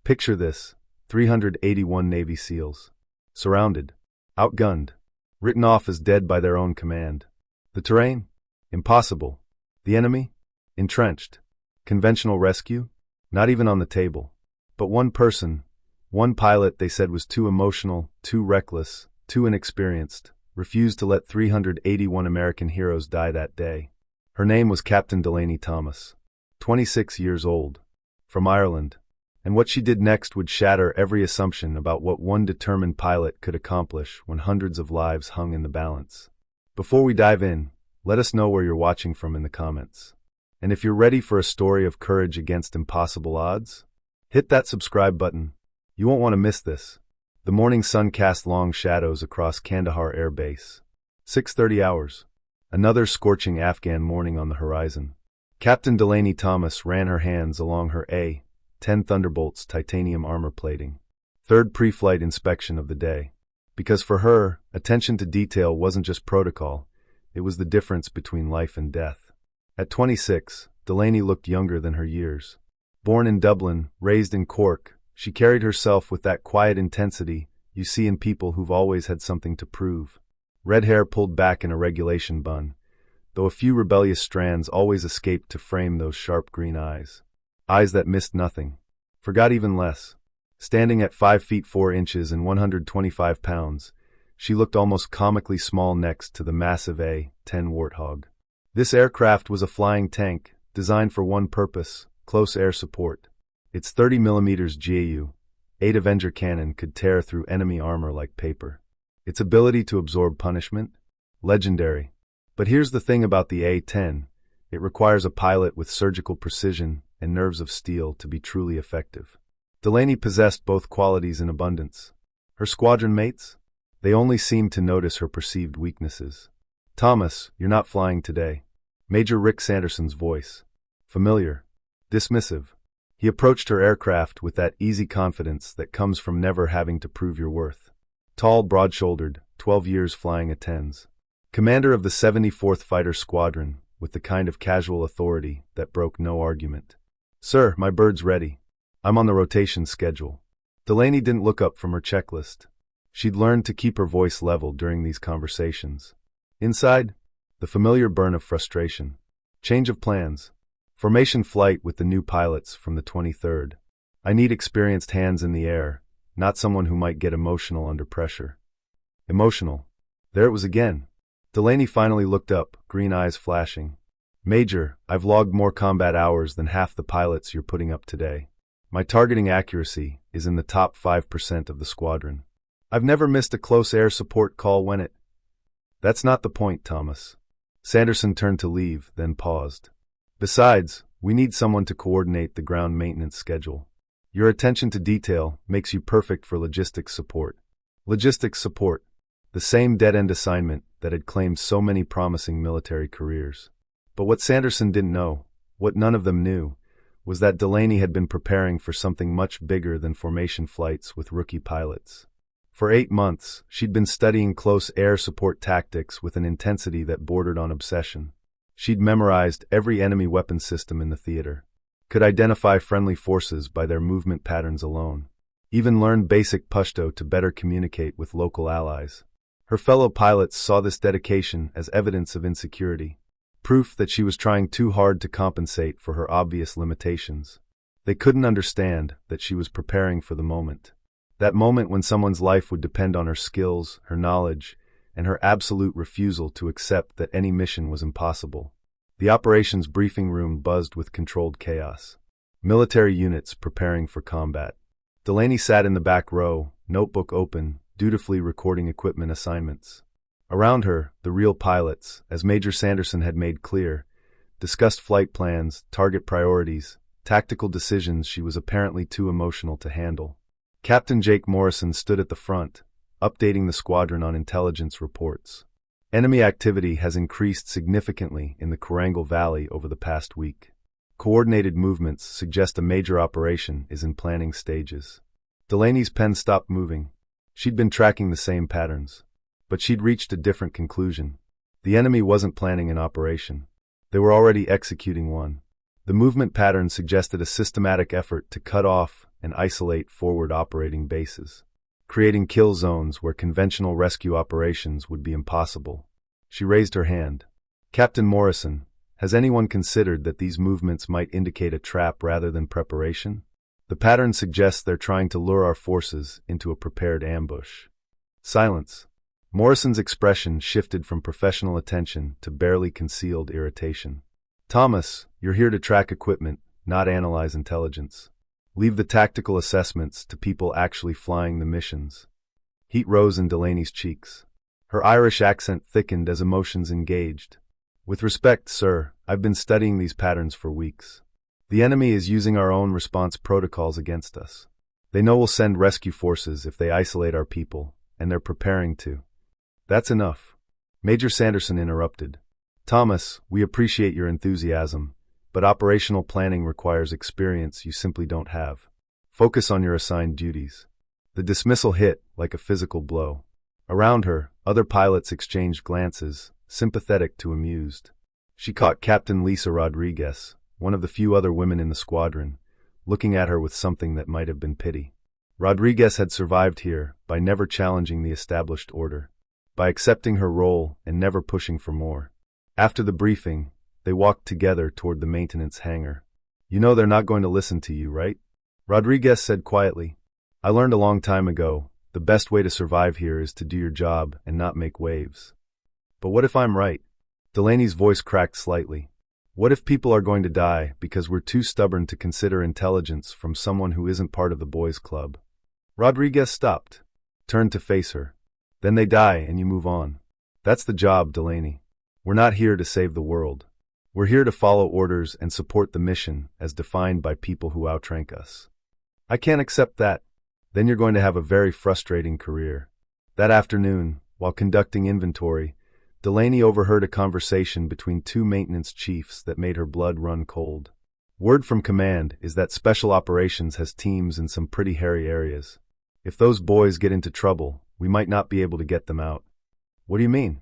Picture this: 381 Navy SEALs. Surrounded. Outgunned. Written off as dead by their own command. The terrain? Impossible. The enemy? Entrenched. Conventional rescue? Not even on the table. But one person, one pilot they said was too emotional, too reckless, too inexperienced, refused to let 381 American heroes die that day. Her name was Captain Delaney Thomas, 26 years old, from Ireland, and what she did next would shatter every assumption about what one determined pilot could accomplish when hundreds of lives hung in the balance. Before we dive in, let us know where you're watching from in the comments. And if you're ready for a story of courage against impossible odds, hit that subscribe button. You won't want to miss this. The morning sun cast long shadows across Kandahar Air Base. 6:30 hours. Another scorching Afghan morning on the horizon. Captain Delaney Thomas ran her hands along her A-10 Thunderbolt's titanium armor plating. Third pre-flight inspection of the day. Because for her, attention to detail wasn't just protocol, it was the difference between life and death. At 26, Delaney looked younger than her years. Born in Dublin, raised in Cork, she carried herself with that quiet intensity you see in people who've always had something to prove. Red hair pulled back in a regulation bun, though a few rebellious strands always escaped to frame those sharp green eyes. Eyes that missed nothing, forgot even less. Standing at 5 feet 4 inches and 125 pounds, she looked almost comically small next to the massive A-10 Warthog. This aircraft was a flying tank, designed for one purpose: close air support. Its 30mm GAU, 8 Avenger cannon could tear through enemy armor like paper. Its ability to absorb punishment? Legendary. But here's the thing about the A-10, it requires a pilot with surgical precision and nerves of steel to be truly effective. Delaney possessed both qualities in abundance. Her squadron mates? They only seemed to notice her perceived weaknesses. "Thomas, you're not flying today." Major Rick Sanderson's voice. Familiar. Dismissive. He approached her aircraft with that easy confidence that comes from never having to prove your worth. Tall, broad-shouldered, 12 years flying A-10s. Commander of the 74th Fighter Squadron, with the kind of casual authority that broke no argument. "Sir, my bird's ready. I'm on the rotation schedule." Delaney didn't look up from her checklist. She'd learned to keep her voice level during these conversations. Inside, the familiar burn of frustration. Change of plans. Formation flight with the new pilots from the 23rd. I need experienced hands in the air, not someone who might get emotional under pressure. Emotional. There it was again. Delaney finally looked up, green eyes flashing. "Major, I've logged more combat hours than half the pilots you're putting up today. My targeting accuracy is in the top 5% of the squadron. I've never missed a close air support call when it—" "That's not the point, Thomas." Sanderson turned to leave, then paused. "Besides, we need someone to coordinate the ground maintenance schedule. Your attention to detail makes you perfect for logistics support." Logistics support. The same dead-end assignment that had claimed so many promising military careers. But what Sanderson didn't know, what none of them knew, was that Delaney had been preparing for something much bigger than formation flights with rookie pilots. For 8 months, she'd been studying close air support tactics with an intensity that bordered on obsession. She'd memorized every enemy weapon system in the theater, could identify friendly forces by their movement patterns alone, even learned basic Pashto to better communicate with local allies. Her fellow pilots saw this dedication as evidence of insecurity, proof that she was trying too hard to compensate for her obvious limitations. They couldn't understand that she was preparing for the moment. That moment when someone's life would depend on her skills, her knowledge, and her absolute refusal to accept that any mission was impossible. The operations briefing room buzzed with controlled chaos. Military units preparing for combat. Delaney sat in the back row, notebook open, dutifully recording equipment assignments. Around her, the real pilots, as Major Sanderson had made clear, discussed flight plans, target priorities, tactical decisions she was apparently too emotional to handle. Captain Jake Morrison stood at the front, updating the squadron on intelligence reports. Enemy activity has increased significantly in the Korangal Valley over the past week. Coordinated movements suggest a major operation is in planning stages. Delaney's pen stopped moving. She'd been tracking the same patterns, but she'd reached a different conclusion. The enemy wasn't planning an operation. They were already executing one. The movement pattern suggested a systematic effort to cut off and isolate forward operating bases, creating kill zones where conventional rescue operations would be impossible. She raised her hand. Captain Morrison, has anyone considered that these movements might indicate a trap rather than preparation? The pattern suggests they're trying to lure our forces into a prepared ambush. Silence. Morrison's expression shifted from professional attention to barely concealed irritation. Thomas, you're here to track equipment, not analyze intelligence. Leave the tactical assessments to people actually flying the missions. Heat rose in Delaney's cheeks. Her Irish accent thickened as emotions engaged. With respect, sir, I've been studying these patterns for weeks. The enemy is using our own response protocols against us. They know we'll send rescue forces if they isolate our people, and they're preparing to. That's enough. Major Sanderson interrupted. Thomas, we appreciate your enthusiasm, but operational planning requires experience you simply don't have. Focus on your assigned duties. The dismissal hit like a physical blow. Around her, other pilots exchanged glances, sympathetic to amused. She caught Captain Lisa Rodriguez, one of the few other women in the squadron, looking at her with something that might have been pity. Rodriguez had survived here by never challenging the established order, by accepting her role and never pushing for more. After the briefing, they walked together toward the maintenance hangar. You know they're not going to listen to you, right? Rodriguez said quietly. I learned a long time ago, the best way to survive here is to do your job and not make waves. But what if I'm right? Delaney's voice cracked slightly. What if people are going to die because we're too stubborn to consider intelligence from someone who isn't part of the boys' club? Rodriguez stopped, turned to face her. Then they die and you move on. That's the job, Delaney. We're not here to save the world. We're here to follow orders and support the mission as defined by people who outrank us. I can't accept that. Then you're going to have a very frustrating career. That afternoon, while conducting inventory, Delaney overheard a conversation between two maintenance chiefs that made her blood run cold. Word from command is that Special Operations has teams in some pretty hairy areas. If those boys get into trouble, we might not be able to get them out. What do you mean?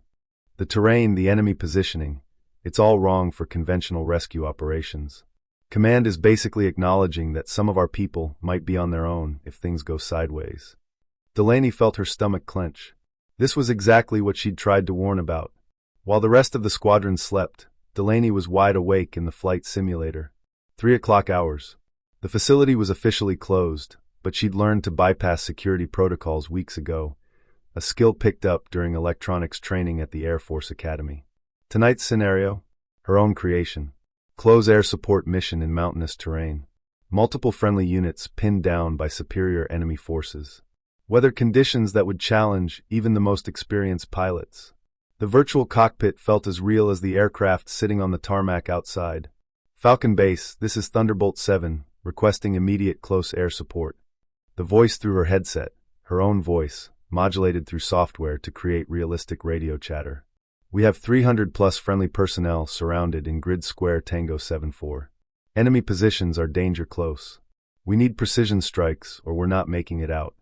The terrain, the enemy positioning, it's all wrong for conventional rescue operations. Command is basically acknowledging that some of our people might be on their own if things go sideways. Delaney felt her stomach clench. This was exactly what she'd tried to warn about. While the rest of the squadron slept, Delaney was wide awake in the flight simulator. 3 o'clock hours. The facility was officially closed, but she'd learned to bypass security protocols weeks ago, a skill picked up during electronics training at the Air Force Academy. Tonight's scenario? Her own creation. Close air support mission in mountainous terrain. Multiple friendly units pinned down by superior enemy forces. Weather conditions that would challenge even the most experienced pilots. The virtual cockpit felt as real as the aircraft sitting on the tarmac outside. Falcon Base, this is Thunderbolt 7, requesting immediate close air support. The voice through her headset, her own voice, modulated through software to create realistic radio chatter. We have 300-plus friendly personnel surrounded in Grid Square Tango 7-4. Enemy positions are danger close. We need precision strikes or we're not making it out.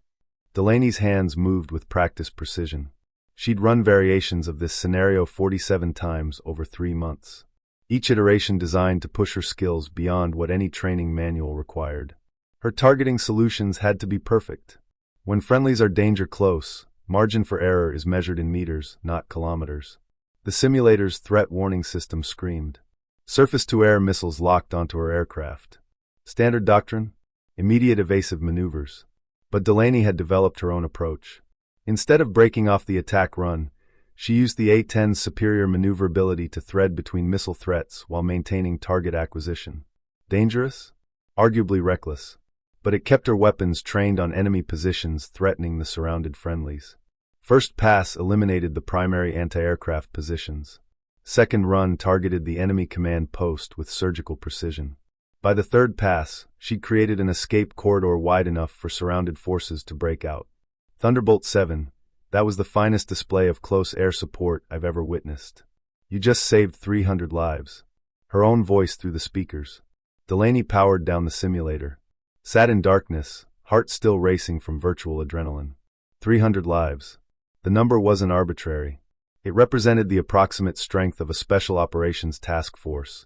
Delaney's hands moved with practiced precision. She'd run variations of this scenario 47 times over 3 months. Each iteration designed to push her skills beyond what any training manual required. Her targeting solutions had to be perfect. When friendlies are danger close, margin for error is measured in meters, not kilometers. The simulator's threat warning system screamed. Surface-to-air missiles locked onto her aircraft. Standard doctrine? Immediate evasive maneuvers. But Delaney had developed her own approach. Instead of breaking off the attack run, she used the A-10's superior maneuverability to thread between missile threats while maintaining target acquisition. Dangerous? Arguably reckless. But it kept her weapons trained on enemy positions threatening the surrounded friendlies. First pass eliminated the primary anti-aircraft positions. Second run targeted the enemy command post with surgical precision. By the third pass, she'd created an escape corridor wide enough for surrounded forces to break out. Thunderbolt 7, that was the finest display of close air support I've ever witnessed. You just saved 300 lives. Her own voice through the speakers. Delaney powered down the simulator. Sat in darkness, heart still racing from virtual adrenaline. 300 lives. The number wasn't arbitrary. It represented the approximate strength of a special operations task force,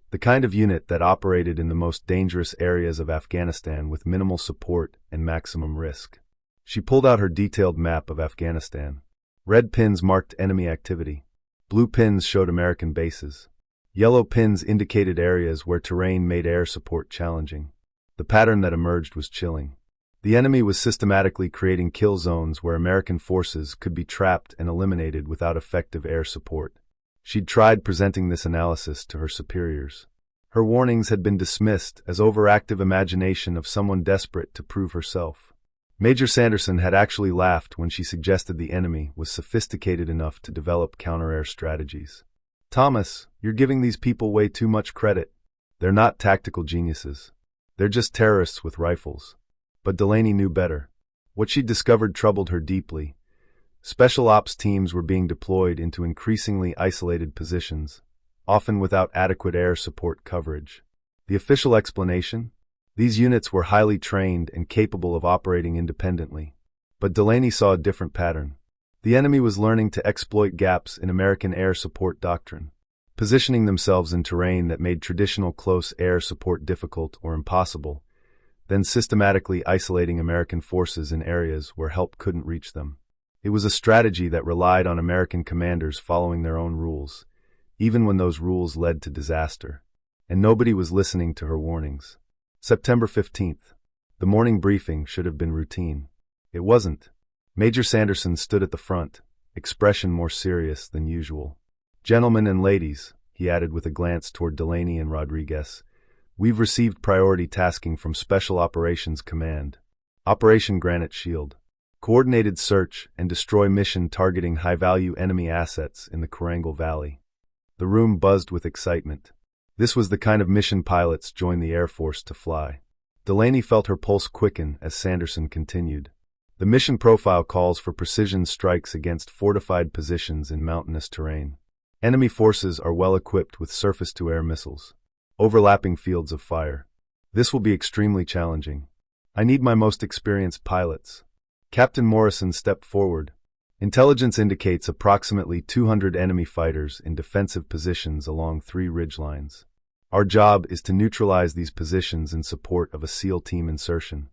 the kind of unit that operated in the most dangerous areas of Afghanistan with minimal support and maximum risk. She pulled out her detailed map of Afghanistan. Red pins marked enemy activity. Blue pins showed American bases. Yellow pins indicated areas where terrain made air support challenging. The pattern that emerged was chilling. The enemy was systematically creating kill zones where American forces could be trapped and eliminated without effective air support. She'd tried presenting this analysis to her superiors. Her warnings had been dismissed as overactive imagination of someone desperate to prove herself. Major Sanderson had actually laughed when she suggested the enemy was sophisticated enough to develop counter-air strategies. "Thomas, you're giving these people way too much credit. They're not tactical geniuses. They're just terrorists with rifles." But Delaney knew better. What she'd discovered troubled her deeply. Special ops teams were being deployed into increasingly isolated positions, often without adequate air support coverage. The official explanation? These units were highly trained and capable of operating independently. But Delaney saw a different pattern. The enemy was learning to exploit gaps in American air support doctrine, positioning themselves in terrain that made traditional close air support difficult or impossible, then systematically isolating American forces in areas where help couldn't reach them. It was a strategy that relied on American commanders following their own rules, even when those rules led to disaster. And nobody was listening to her warnings. September 15th. The morning briefing should have been routine. It wasn't. Major Sanderson stood at the front, expression more serious than usual. "Gentlemen and ladies," he added with a glance toward Delaney and Rodriguez, "we've received priority tasking from Special Operations Command. Operation Granite Shield. Coordinated search and destroy mission targeting high-value enemy assets in the Korangal Valley." The room buzzed with excitement. This was the kind of mission pilots joined the Air Force to fly. Delaney felt her pulse quicken as Sanderson continued. "The mission profile calls for precision strikes against fortified positions in mountainous terrain. Enemy forces are well equipped with surface-to-air missiles. Overlapping fields of fire. This will be extremely challenging. I need my most experienced pilots." Captain Morrison stepped forward. "Intelligence indicates approximately 200 enemy fighters in defensive positions along 3 ridgelines. Our job is to neutralize these positions in support of a SEAL team insertion."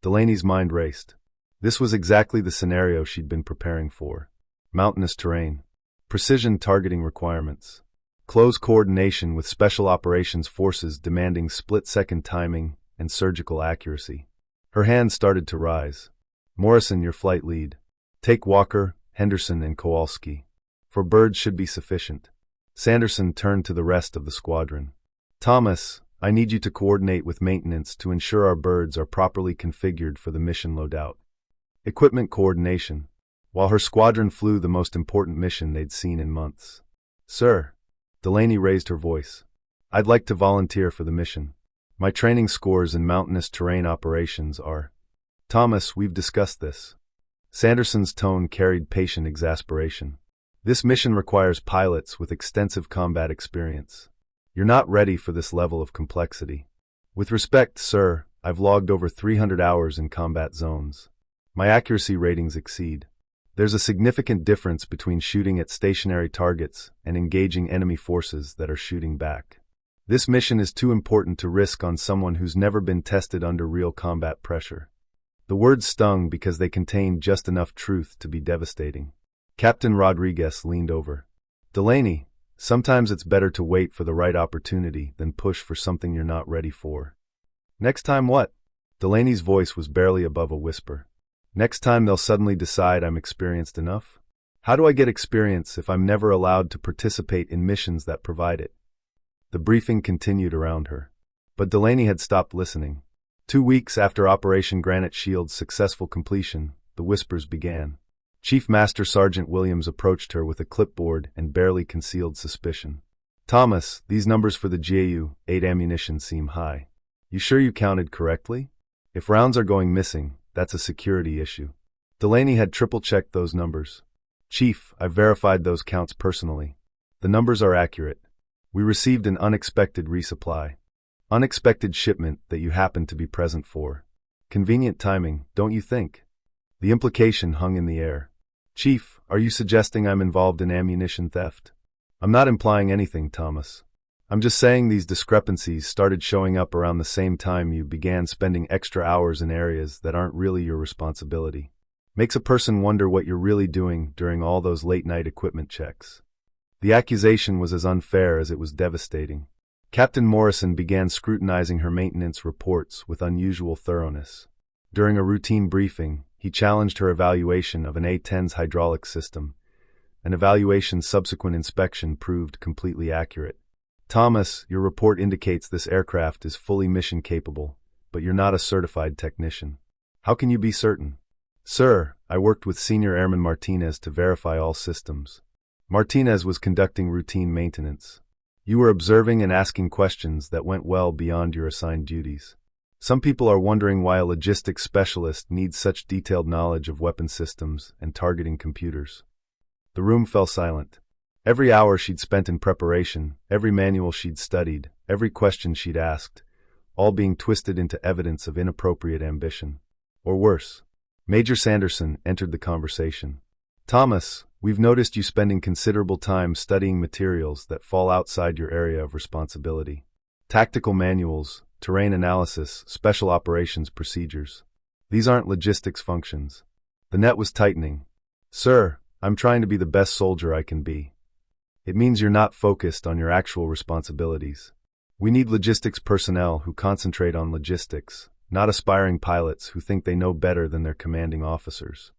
Delaney's mind raced. This was exactly the scenario she'd been preparing for. Mountainous terrain. Precision targeting requirements. Close coordination with Special Operations Forces demanding split-second timing and surgical accuracy. Her hand started to rise. "Morrison, your flight lead. Take Walker, Henderson, and Kowalski. 4 birds should be sufficient." Sanderson turned to the rest of the squadron. "Thomas, I need you to coordinate with maintenance to ensure our birds are properly configured for the mission loadout." Equipment coordination. While her squadron flew the most important mission they'd seen in months. "Sir." Delaney raised her voice. "I'd like to volunteer for the mission. My training scores in mountainous terrain operations are—" "Thomas, we've discussed this." Sanderson's tone carried patient exasperation. "This mission requires pilots with extensive combat experience. You're not ready for this level of complexity. With respect, sir, I've logged over 300 hours in combat zones. My accuracy ratings exceed. There's a significant difference between shooting at stationary targets and engaging enemy forces that are shooting back. This mission is too important to risk on someone who's never been tested under real combat pressure." The words stung because they contained just enough truth to be devastating. Captain Rodriguez leaned over. "Delaney, sometimes it's better to wait for the right opportunity than push for something you're not ready for." "Next time what?" Delaney's voice was barely above a whisper. "Next time they'll suddenly decide I'm experienced enough? How do I get experience if I'm never allowed to participate in missions that provide it?" The briefing continued around her. But Delaney had stopped listening. 2 weeks after Operation Granite Shield's successful completion, the whispers began. Chief Master Sergeant Williams approached her with a clipboard and barely concealed suspicion. "Thomas, these numbers for the GAU-8 ammunition seem high. You sure you counted correctly? If rounds are going missing, that's a security issue." Delaney had triple-checked those numbers. "Chief, I've verified those counts personally. The numbers are accurate. We received an unexpected resupply. Unexpected shipment that you happened to be present for. Convenient timing, don't you think?" The implication hung in the air. "Chief, are you suggesting I'm involved in ammunition theft?" "I'm not implying anything, Thomas. I'm just saying these discrepancies started showing up around the same time you began spending extra hours in areas that aren't really your responsibility. Makes a person wonder what you're really doing during all those late-night equipment checks. The accusation was as unfair as it was devastating. Captain Morrison began scrutinizing her maintenance reports with unusual thoroughness. During a routine briefing, he challenged her evaluation of an A-10's hydraulic system. An evaluation's subsequent inspection proved completely accurate. Thomas, your report indicates this aircraft is fully mission capable, but you're not a certified technician. How can you be certain? Sir, I worked with Senior Airman Martinez to verify all systems. Martinez was conducting routine maintenance. You were observing and asking questions that went well beyond your assigned duties. Some people are wondering why a logistics specialist needs such detailed knowledge of weapon systems and targeting computers. The room fell silent. Every hour she'd spent in preparation, every manual she'd studied, every question she'd asked, all being twisted into evidence of inappropriate ambition. Or worse. Major Sanderson entered the conversation. Thomas, we've noticed you spending considerable time studying materials that fall outside your area of responsibility. Tactical manuals, terrain analysis, special operations procedures. These aren't logistics functions. The net was tightening. Sir, I'm trying to be the best soldier I can be. It means you're not focused on your actual responsibilities. We need logistics personnel who concentrate on logistics, not aspiring pilots who think they know better than their commanding officers.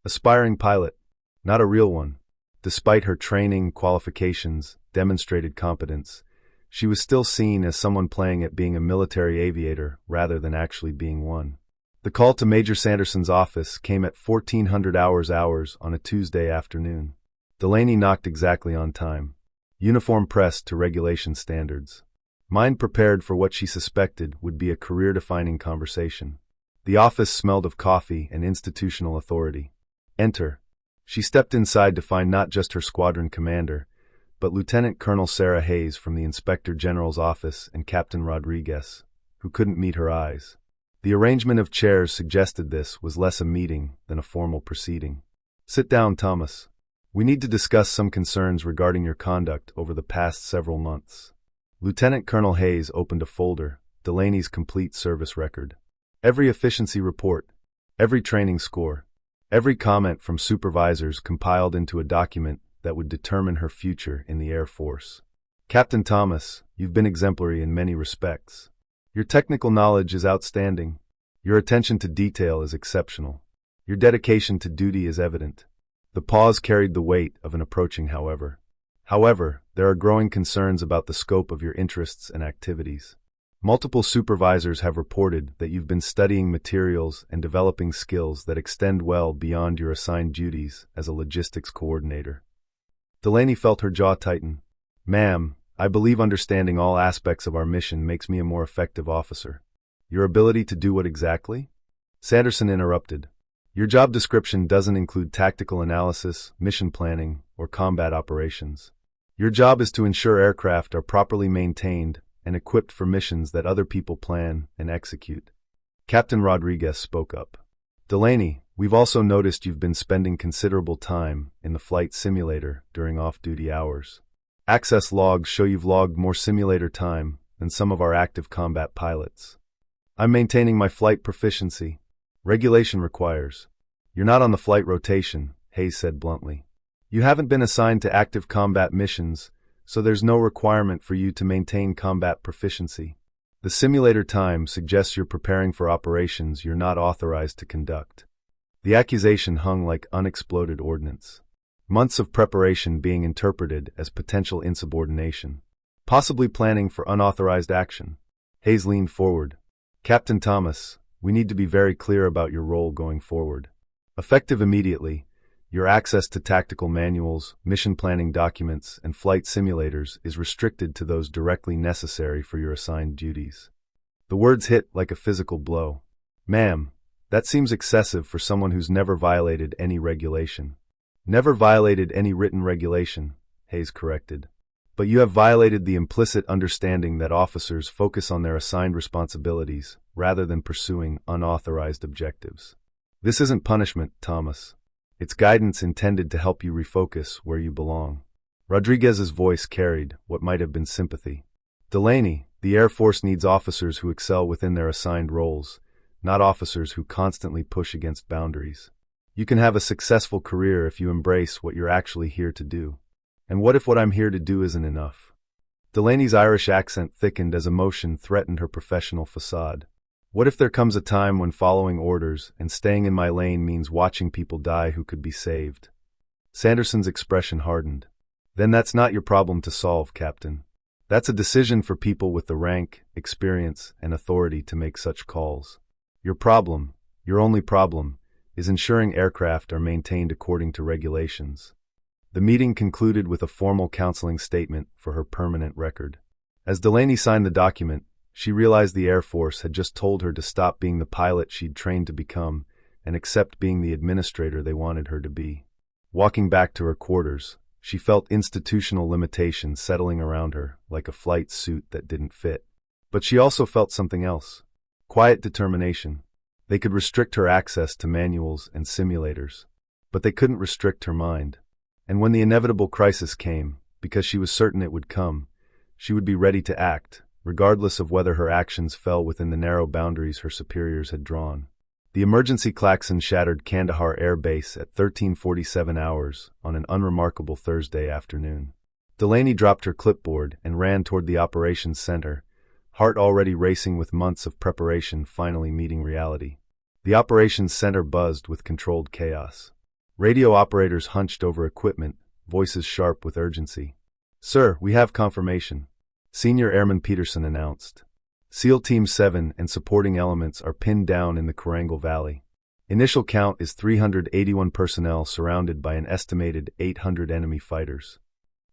Aspiring pilot, not a real one. Despite her training, qualifications, demonstrated competence, she was still seen as someone playing at being a military aviator rather than actually being one. The call to Major Sanderson's office came at 1400 hours on a Tuesday afternoon. Delaney knocked exactly on time. Uniform pressed to regulation standards. Mind prepared for what she suspected would be a career-defining conversation. The office smelled of coffee and institutional authority. Enter. She stepped inside to find not just her squadron commander, but Lieutenant Colonel Sarah Hayes from the Inspector General's office and Captain Rodriguez, who couldn't meet her eyes. The arrangement of chairs suggested this was less a meeting than a formal proceeding. Sit down, Thomas. We need to discuss some concerns regarding your conduct over the past several months. Lieutenant Colonel Hayes opened a folder, Delaney's complete service record. Every efficiency report, every training score, every comment from supervisors compiled into a document that would determine her future in the Air Force. Captain Thomas, you've been exemplary in many respects. Your technical knowledge is outstanding. Your attention to detail is exceptional. Your dedication to duty is evident. The pause carried the weight of an approaching however. However, there are growing concerns about the scope of your interests and activities. Multiple supervisors have reported that you've been studying materials and developing skills that extend well beyond your assigned duties as a logistics coordinator. Delaney felt her jaw tighten. Ma'am, I believe understanding all aspects of our mission makes me a more effective officer. Your ability to do what exactly? Sanderson interrupted. Your job description doesn't include tactical analysis, mission planning, or combat operations. Your job is to ensure aircraft are properly maintained and equipped for missions that other people plan and execute. Captain Rodriguez spoke up. Delaney, we've also noticed you've been spending considerable time in the flight simulator during off-duty hours. Access logs show you've logged more simulator time than some of our active combat pilots. I'm maintaining my flight proficiency. Regulation requires. You're not on the flight rotation, Hayes said bluntly. You haven't been assigned to active combat missions, so there's no requirement for you to maintain combat proficiency. The simulator time suggests you're preparing for operations you're not authorized to conduct. The accusation hung like unexploded ordnance. Months of preparation being interpreted as potential insubordination. Possibly planning for unauthorized action. Hayes leaned forward. Captain Thomas, we need to be very clear about your role going forward. Effective immediately, your access to tactical manuals, mission planning documents, and flight simulators is restricted to those directly necessary for your assigned duties. The words hit like a physical blow. Ma'am, that seems excessive for someone who's never violated any regulation. Never violated any written regulation, Hayes corrected. But you have violated the implicit understanding that officers focus on their assigned responsibilities rather than pursuing unauthorized objectives. This isn't punishment, Thomas. It's guidance intended to help you refocus where you belong. Rodriguez's voice carried what might have been sympathy. Delaney, the Air Force needs officers who excel within their assigned roles, not officers who constantly push against boundaries. You can have a successful career if you embrace what you're actually here to do. And what if what I'm here to do isn't enough? Delaney's Irish accent thickened as emotion threatened her professional facade. What if there comes a time when following orders and staying in my lane means watching people die who could be saved? Sanderson's expression hardened. Then that's not your problem to solve, Captain. That's a decision for people with the rank, experience, and authority to make such calls. Your problem, your only problem, is ensuring aircraft are maintained according to regulations. The meeting concluded with a formal counseling statement for her permanent record. As Delaney signed the document, she realized the Air Force had just told her to stop being the pilot she'd trained to become and accept being the administrator they wanted her to be. Walking back to her quarters, she felt institutional limitations settling around her like a flight suit that didn't fit. But she also felt something else. Quiet determination. They could restrict her access to manuals and simulators, but they couldn't restrict her mind. And when the inevitable crisis came, because she was certain it would come, she would be ready to act, regardless of whether her actions fell within the narrow boundaries her superiors had drawn. The emergency klaxon shattered Kandahar Air Base at 13:47 hours on an unremarkable Thursday afternoon. Delaney dropped her clipboard and ran toward the operations center, heart already racing with months of preparation finally meeting reality. The operations center buzzed with controlled chaos. Radio operators hunched over equipment, voices sharp with urgency. "Sir, we have confirmation," Senior Airman Peterson announced. SEAL Team 7 and supporting elements are pinned down in the Korangal Valley. Initial count is 381 personnel surrounded by an estimated 800 enemy fighters.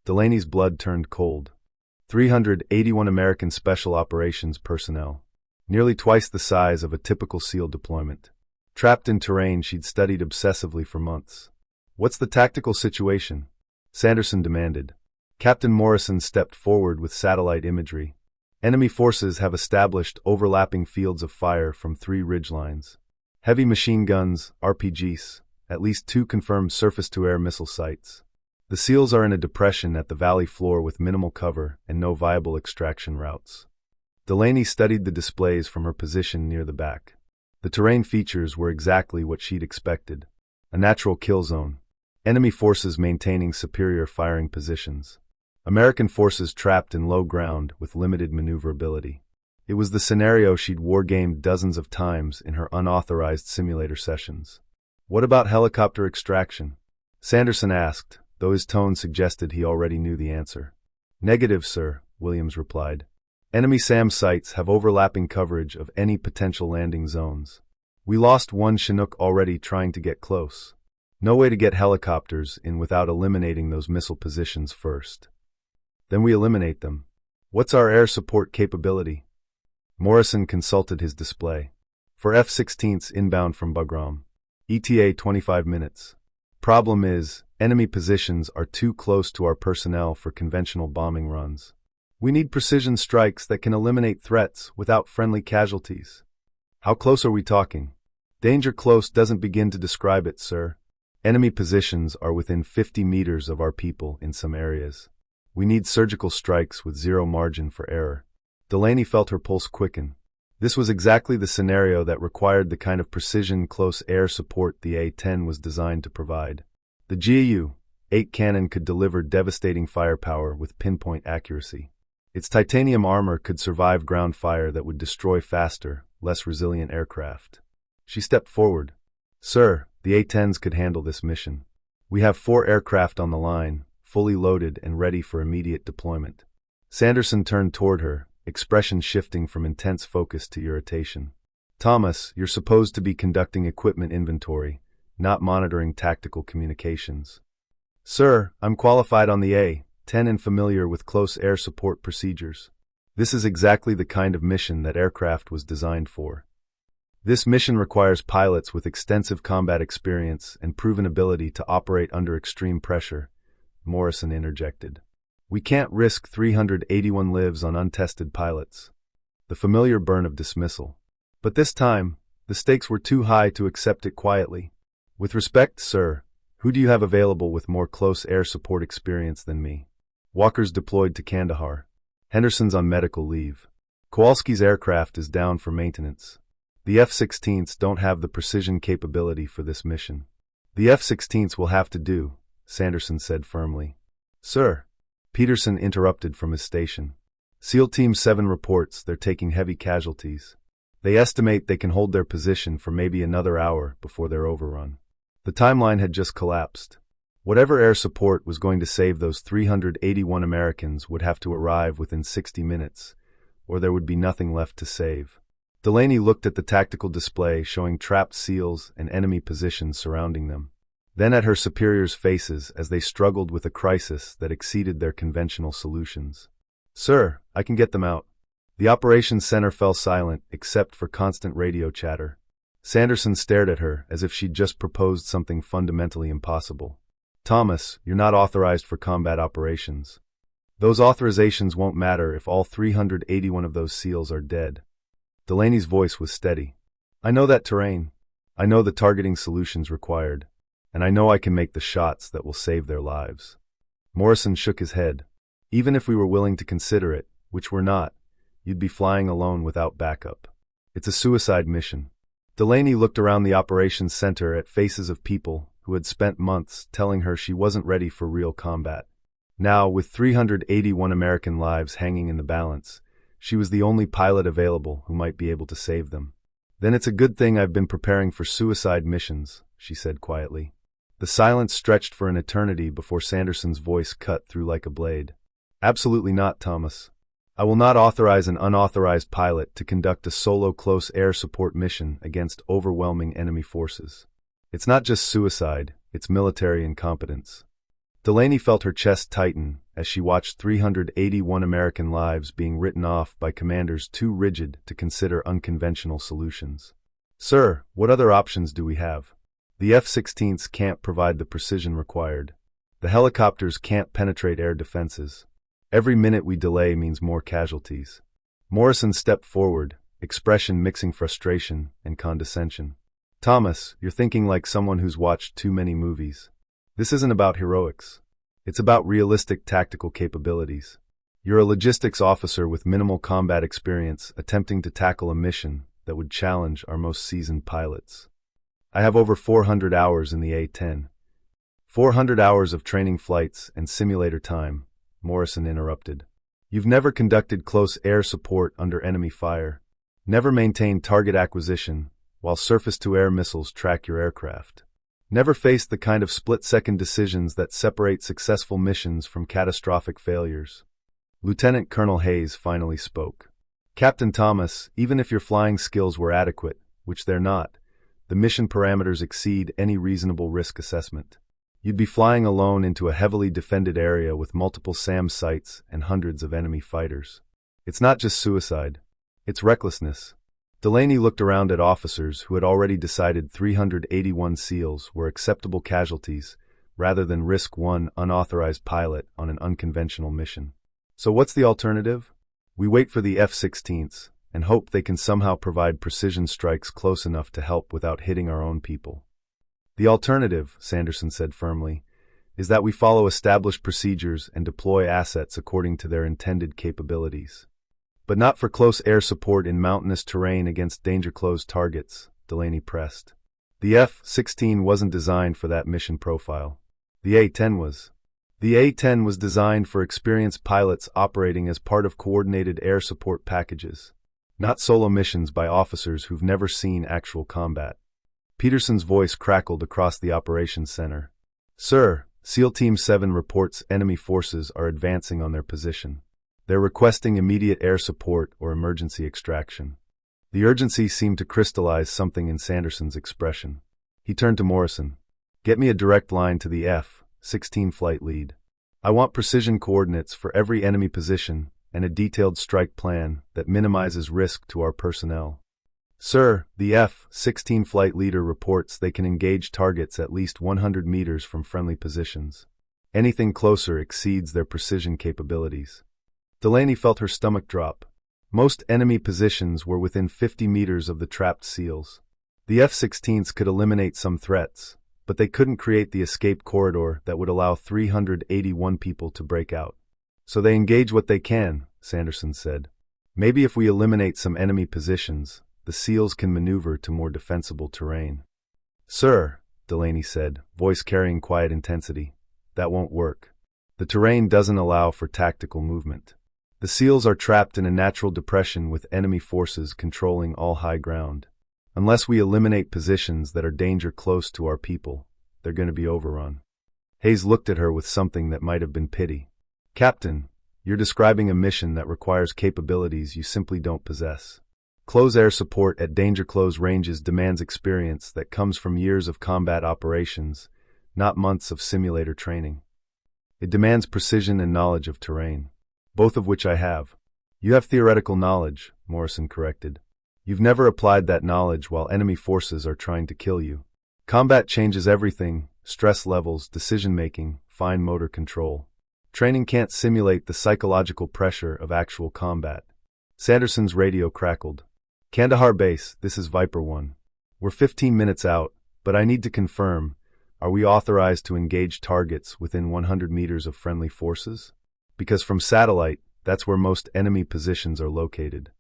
Delaney's blood turned cold. 381 American Special Operations personnel, nearly twice the size of a typical SEAL deployment. Trapped in terrain she'd studied obsessively for months. "What's the tactical situation?" Sanderson demanded. Captain Morrison stepped forward with satellite imagery. Enemy forces have established overlapping fields of fire from 3 ridgelines. Heavy machine guns, RPGs, at least 2 confirmed surface-to-air missile sites. The SEALs are in a depression at the valley floor with minimal cover and no viable extraction routes. Delaney studied the displays from her position near the back. The terrain features were exactly what she'd expected. A natural kill zone. Enemy forces maintaining superior firing positions. American forces trapped in low ground with limited maneuverability. It was the scenario she'd wargamed dozens of times in her unauthorized simulator sessions. "What about helicopter extraction?" Sanderson asked, though his tone suggested he already knew the answer. "Negative, sir," Williams replied. "Enemy SAM sites have overlapping coverage of any potential landing zones. We lost one Chinook already trying to get close. No way to get helicopters in without eliminating those missile positions first. Then we eliminate them. What's our air support capability?" Morrison consulted his display. "For F-16s inbound from Bagram. ETA 25 minutes. Problem is, enemy positions are too close to our personnel for conventional bombing runs. We need precision strikes that can eliminate threats without friendly casualties." "How close are we talking?" "Danger close doesn't begin to describe it, sir. Enemy positions are within 50 meters of our people in some areas. We need surgical strikes with zero margin for error." Delaney felt her pulse quicken. This was exactly the scenario that required the kind of precision close air support the A-10 was designed to provide. The GAU-8 cannon could deliver devastating firepower with pinpoint accuracy. Its titanium armor could survive ground fire that would destroy faster, less resilient aircraft. She stepped forward. "Sir, the A-10s could handle this mission. We have 4 aircraft on the line, fully loaded and ready for immediate deployment." Sanderson turned toward her, expression shifting from intense focus to irritation. "Thomas, you're supposed to be conducting equipment inventory, not monitoring tactical communications." "Sir, I'm qualified on the A-10 and familiar with close air support procedures. This is exactly the kind of mission that aircraft was designed for." "This mission requires pilots with extensive combat experience and proven ability to operate under extreme pressure," Morrison interjected. "We can't risk 381 lives on untested pilots." The familiar burn of dismissal. But this time, the stakes were too high to accept it quietly. "With respect, sir, who do you have available with more close air support experience than me?" "Walker's deployed to Kandahar." Henderson's on medical leave. Kowalski's aircraft is down for maintenance. The F-16s don't have the precision capability for this mission. The F-16s will have to do, Sanderson said firmly. Sir, Peterson interrupted from his station. SEAL Team 7 reports they're taking heavy casualties. They estimate they can hold their position for maybe another hour before they're overrun. The timeline had just collapsed. Whatever air support was going to save those 381 Americans would have to arrive within 60 minutes, or there would be nothing left to save. Delaney looked at the tactical display showing trapped SEALs and enemy positions surrounding them, then at her superiors' faces as they struggled with a crisis that exceeded their conventional solutions. Sir, I can get them out. The operations center fell silent except for constant radio chatter. Sanderson stared at her as if she'd just proposed something fundamentally impossible. Thomas, you're not authorized for combat operations. Those authorizations won't matter if all 381 of those SEALs are dead. Delaney's voice was steady. I know that terrain. I know the targeting solutions required. And I know I can make the shots that will save their lives. Morrison shook his head. Even if we were willing to consider it, which we're not, you'd be flying alone without backup. It's a suicide mission. Delaney looked around the operations center at faces of people who had spent months telling her she wasn't ready for real combat. Now, with 381 American lives hanging in the balance, she was the only pilot available who might be able to save them. Then it's a good thing I've been preparing for suicide missions, she said quietly. The silence stretched for an eternity before Sanderson's voice cut through like a blade. Absolutely not, Thomas. I will not authorize an unauthorized pilot to conduct a solo close air support mission against overwhelming enemy forces. It's not just suicide, it's military incompetence. Delaney felt her chest tighten as she watched 381 American lives being written off by commanders too rigid to consider unconventional solutions. Sir, what other options do we have? The F-16s can't provide the precision required. The helicopters can't penetrate air defenses. Every minute we delay means more casualties. Morrison stepped forward, expression mixing frustration and condescension. Thomas, you're thinking like someone who's watched too many movies. This isn't about heroics. It's about realistic tactical capabilities. You're a logistics officer with minimal combat experience attempting to tackle a mission that would challenge our most seasoned pilots. I have over 400 hours in the A-10. 400 hours of training flights and simulator time, Morrison interrupted. You've never conducted close air support under enemy fire, never maintained target acquisition while surface-to-air missiles track your aircraft, never faced the kind of split-second decisions that separate successful missions from catastrophic failures. Lieutenant Colonel Hayes finally spoke. Captain Thomas, even if your flying skills were adequate, which they're not, the mission parameters exceed any reasonable risk assessment. You'd be flying alone into a heavily defended area with multiple SAM sites and hundreds of enemy fighters. It's not just suicide. It's recklessness. Delaney looked around at officers who had already decided 381 SEALs were acceptable casualties rather than risk one unauthorized pilot on an unconventional mission. So what's the alternative? We wait for the F-16s and hope they can somehow provide precision strikes close enough to help without hitting our own people. The alternative, Sanderson said firmly, is that we follow established procedures and deploy assets according to their intended capabilities. But not for close air support in mountainous terrain against danger-close targets, Delaney pressed. The F-16 wasn't designed for that mission profile. The A-10 was. The A-10 was designed for experienced pilots operating as part of coordinated air support packages, not solo missions by officers who've never seen actual combat. Peterson's voice crackled across the operations center. Sir, SEAL Team 7 reports enemy forces are advancing on their position. They're requesting immediate air support or emergency extraction. The urgency seemed to crystallize something in Sanderson's expression. He turned to Morrison. Get me a direct line to the F-16 flight lead. I want precision coordinates for every enemy position and a detailed strike plan that minimizes risk to our personnel. Sir, the F-16 flight leader reports they can engage targets at least 100 meters from friendly positions. Anything closer exceeds their precision capabilities. Delaney felt her stomach drop. Most enemy positions were within 50 meters of the trapped SEALs. The F-16s could eliminate some threats, but they couldn't create the escape corridor that would allow 381 people to break out. So they engage what they can, Sanderson said. Maybe if we eliminate some enemy positions, the SEALs can maneuver to more defensible terrain. Sir, Delaney said, voice carrying quiet intensity, that won't work. The terrain doesn't allow for tactical movement. The SEALs are trapped in a natural depression with enemy forces controlling all high ground. Unless we eliminate positions that are danger close to our people, they're going to be overrun. Hayes looked at her with something that might have been pity. Captain, you're describing a mission that requires capabilities you simply don't possess. Close air support at danger-close ranges demands experience that comes from years of combat operations, not months of simulator training. It demands precision and knowledge of terrain, both of which I have. You have theoretical knowledge, Morrison corrected. You've never applied that knowledge while enemy forces are trying to kill you. Combat changes everything: stress levels, decision-making, fine motor control. Training can't simulate the psychological pressure of actual combat. Sanderson's radio crackled. Kandahar Base, this is Viper 1. We're 15 minutes out, but I need to confirm, are we authorized to engage targets within 100 meters of friendly forces? Because from satellite, that's where most enemy positions are located.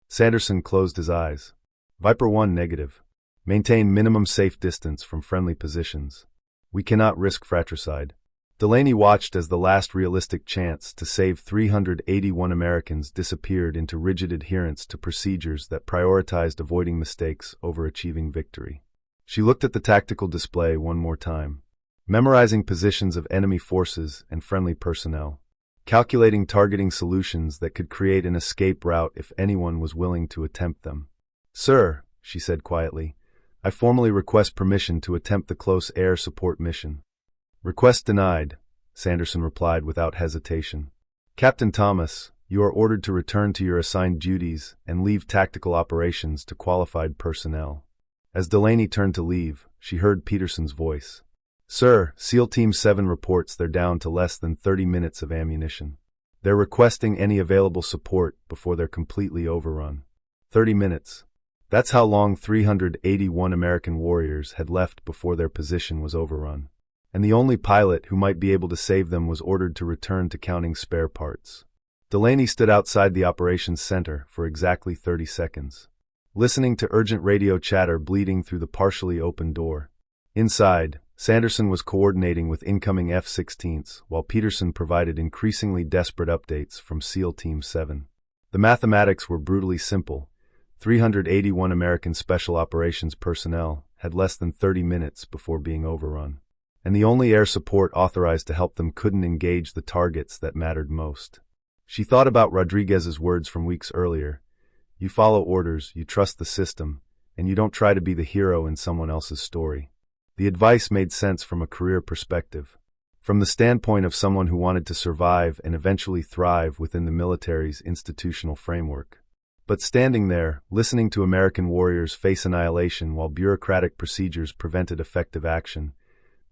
Sanderson closed his eyes. Viper 1 negative. Maintain minimum safe distance from friendly positions. We cannot risk fratricide. Delaney watched as the last realistic chance to save 381 Americans disappeared into rigid adherence to procedures that prioritized avoiding mistakes over achieving victory. She looked at the tactical display one more time, memorizing positions of enemy forces and friendly personnel, calculating targeting solutions that could create an escape route if anyone was willing to attempt them. Sir, she said quietly, I formally request permission to attempt the close air support mission. Request denied, Sanderson replied without hesitation. Captain Thomas, you are ordered to return to your assigned duties and leave tactical operations to qualified personnel. As Delaney turned to leave, she heard Peterson's voice. Sir, SEAL Team 7 reports they're down to less than 30 minutes of ammunition. They're requesting any available support before they're completely overrun. 30 minutes. That's how long 381 American warriors had left before their position was overrun. And the only pilot who might be able to save them was ordered to return to counting spare parts. Delaney stood outside the operations center for exactly 30 seconds, listening to urgent radio chatter bleeding through the partially open door. Inside, Sanderson was coordinating with incoming F-16s, while Peterson provided increasingly desperate updates from SEAL Team 7. The mathematics were brutally simple. 381 American Special Operations personnel had less than 30 minutes before being overrun, and the only air support authorized to help them couldn't engage the targets that mattered most. She thought about Rodriguez's words from weeks earlier. You follow orders, you trust the system, and you don't try to be the hero in someone else's story. The advice made sense from a career perspective, from the standpoint of someone who wanted to survive and eventually thrive within the military's institutional framework. But standing there, listening to American warriors face annihilation while bureaucratic procedures prevented effective action,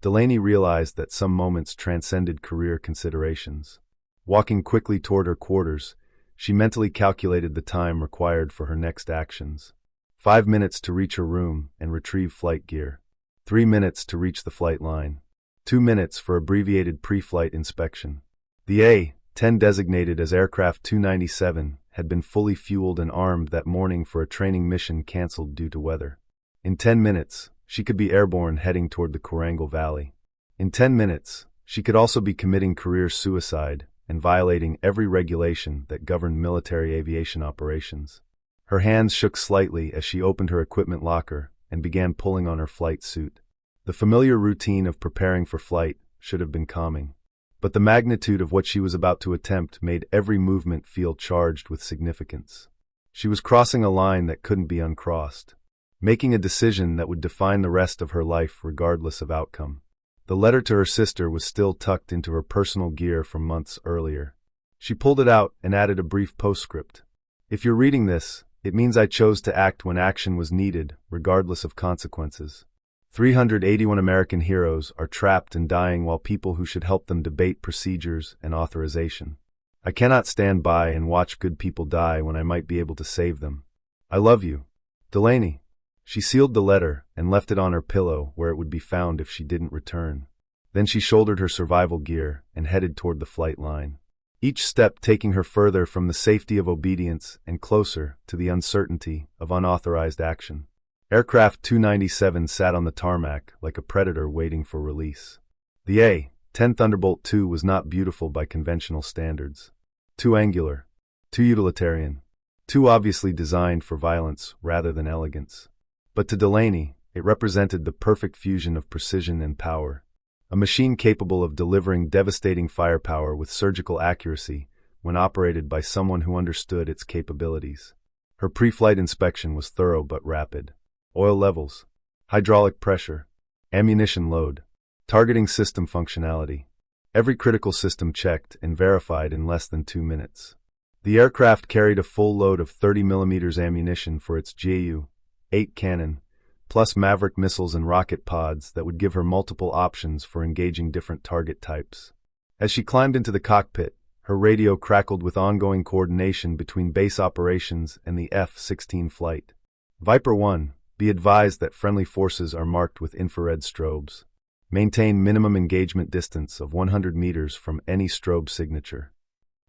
Delaney realized that some moments transcended career considerations. Walking quickly toward her quarters, she mentally calculated the time required for her next actions. 5 minutes to reach her room and retrieve flight gear. 3 minutes to reach the flight line. 2 minutes for abbreviated pre-flight inspection. The A-10, designated as Aircraft 297, had been fully fueled and armed that morning for a training mission canceled due to weather. In 10 minutes, she could be airborne heading toward the Korangal Valley. In 10 minutes, she could also be committing career suicide and violating every regulation that governed military aviation operations. Her hands shook slightly as she opened her equipment locker and began pulling on her flight suit. The familiar routine of preparing for flight should have been calming, but the magnitude of what she was about to attempt made every movement feel charged with significance. She was crossing a line that couldn't be uncrossed, making a decision that would define the rest of her life regardless of outcome. The letter to her sister was still tucked into her personal gear from months earlier. She pulled it out and added a brief postscript. If you're reading this, it means I chose to act when action was needed, regardless of consequences. 381 American heroes are trapped and dying while people who should help them debate procedures and authorization. I cannot stand by and watch good people die when I might be able to save them. I love you, Delaney. She sealed the letter and left it on her pillow where it would be found if she didn't return. Then she shouldered her survival gear and headed toward the flight line. each step taking her further from the safety of obedience and closer to the uncertainty of unauthorized action. Aircraft 297 sat on the tarmac like a predator waiting for release. The A-10 Thunderbolt II was not beautiful by conventional standards. Too angular, too utilitarian, too obviously designed for violence rather than elegance. But to Delaney, it represented the perfect fusion of precision and power. A machine capable of delivering devastating firepower with surgical accuracy when operated by someone who understood its capabilities. Her pre-flight inspection was thorough but rapid. Oil levels, hydraulic pressure, ammunition load, targeting system functionality. Every critical system checked and verified in less than 2 minutes. The aircraft carried a full load of 30mm ammunition for its Ju-8 cannon, plus Maverick missiles and rocket pods that would give her multiple options for engaging different target types. As she climbed into the cockpit, her radio crackled with ongoing coordination between base operations and the F-16 flight. Viper 1, be advised that friendly forces are marked with infrared strobes. Maintain minimum engagement distance of 100 meters from any strobe signature.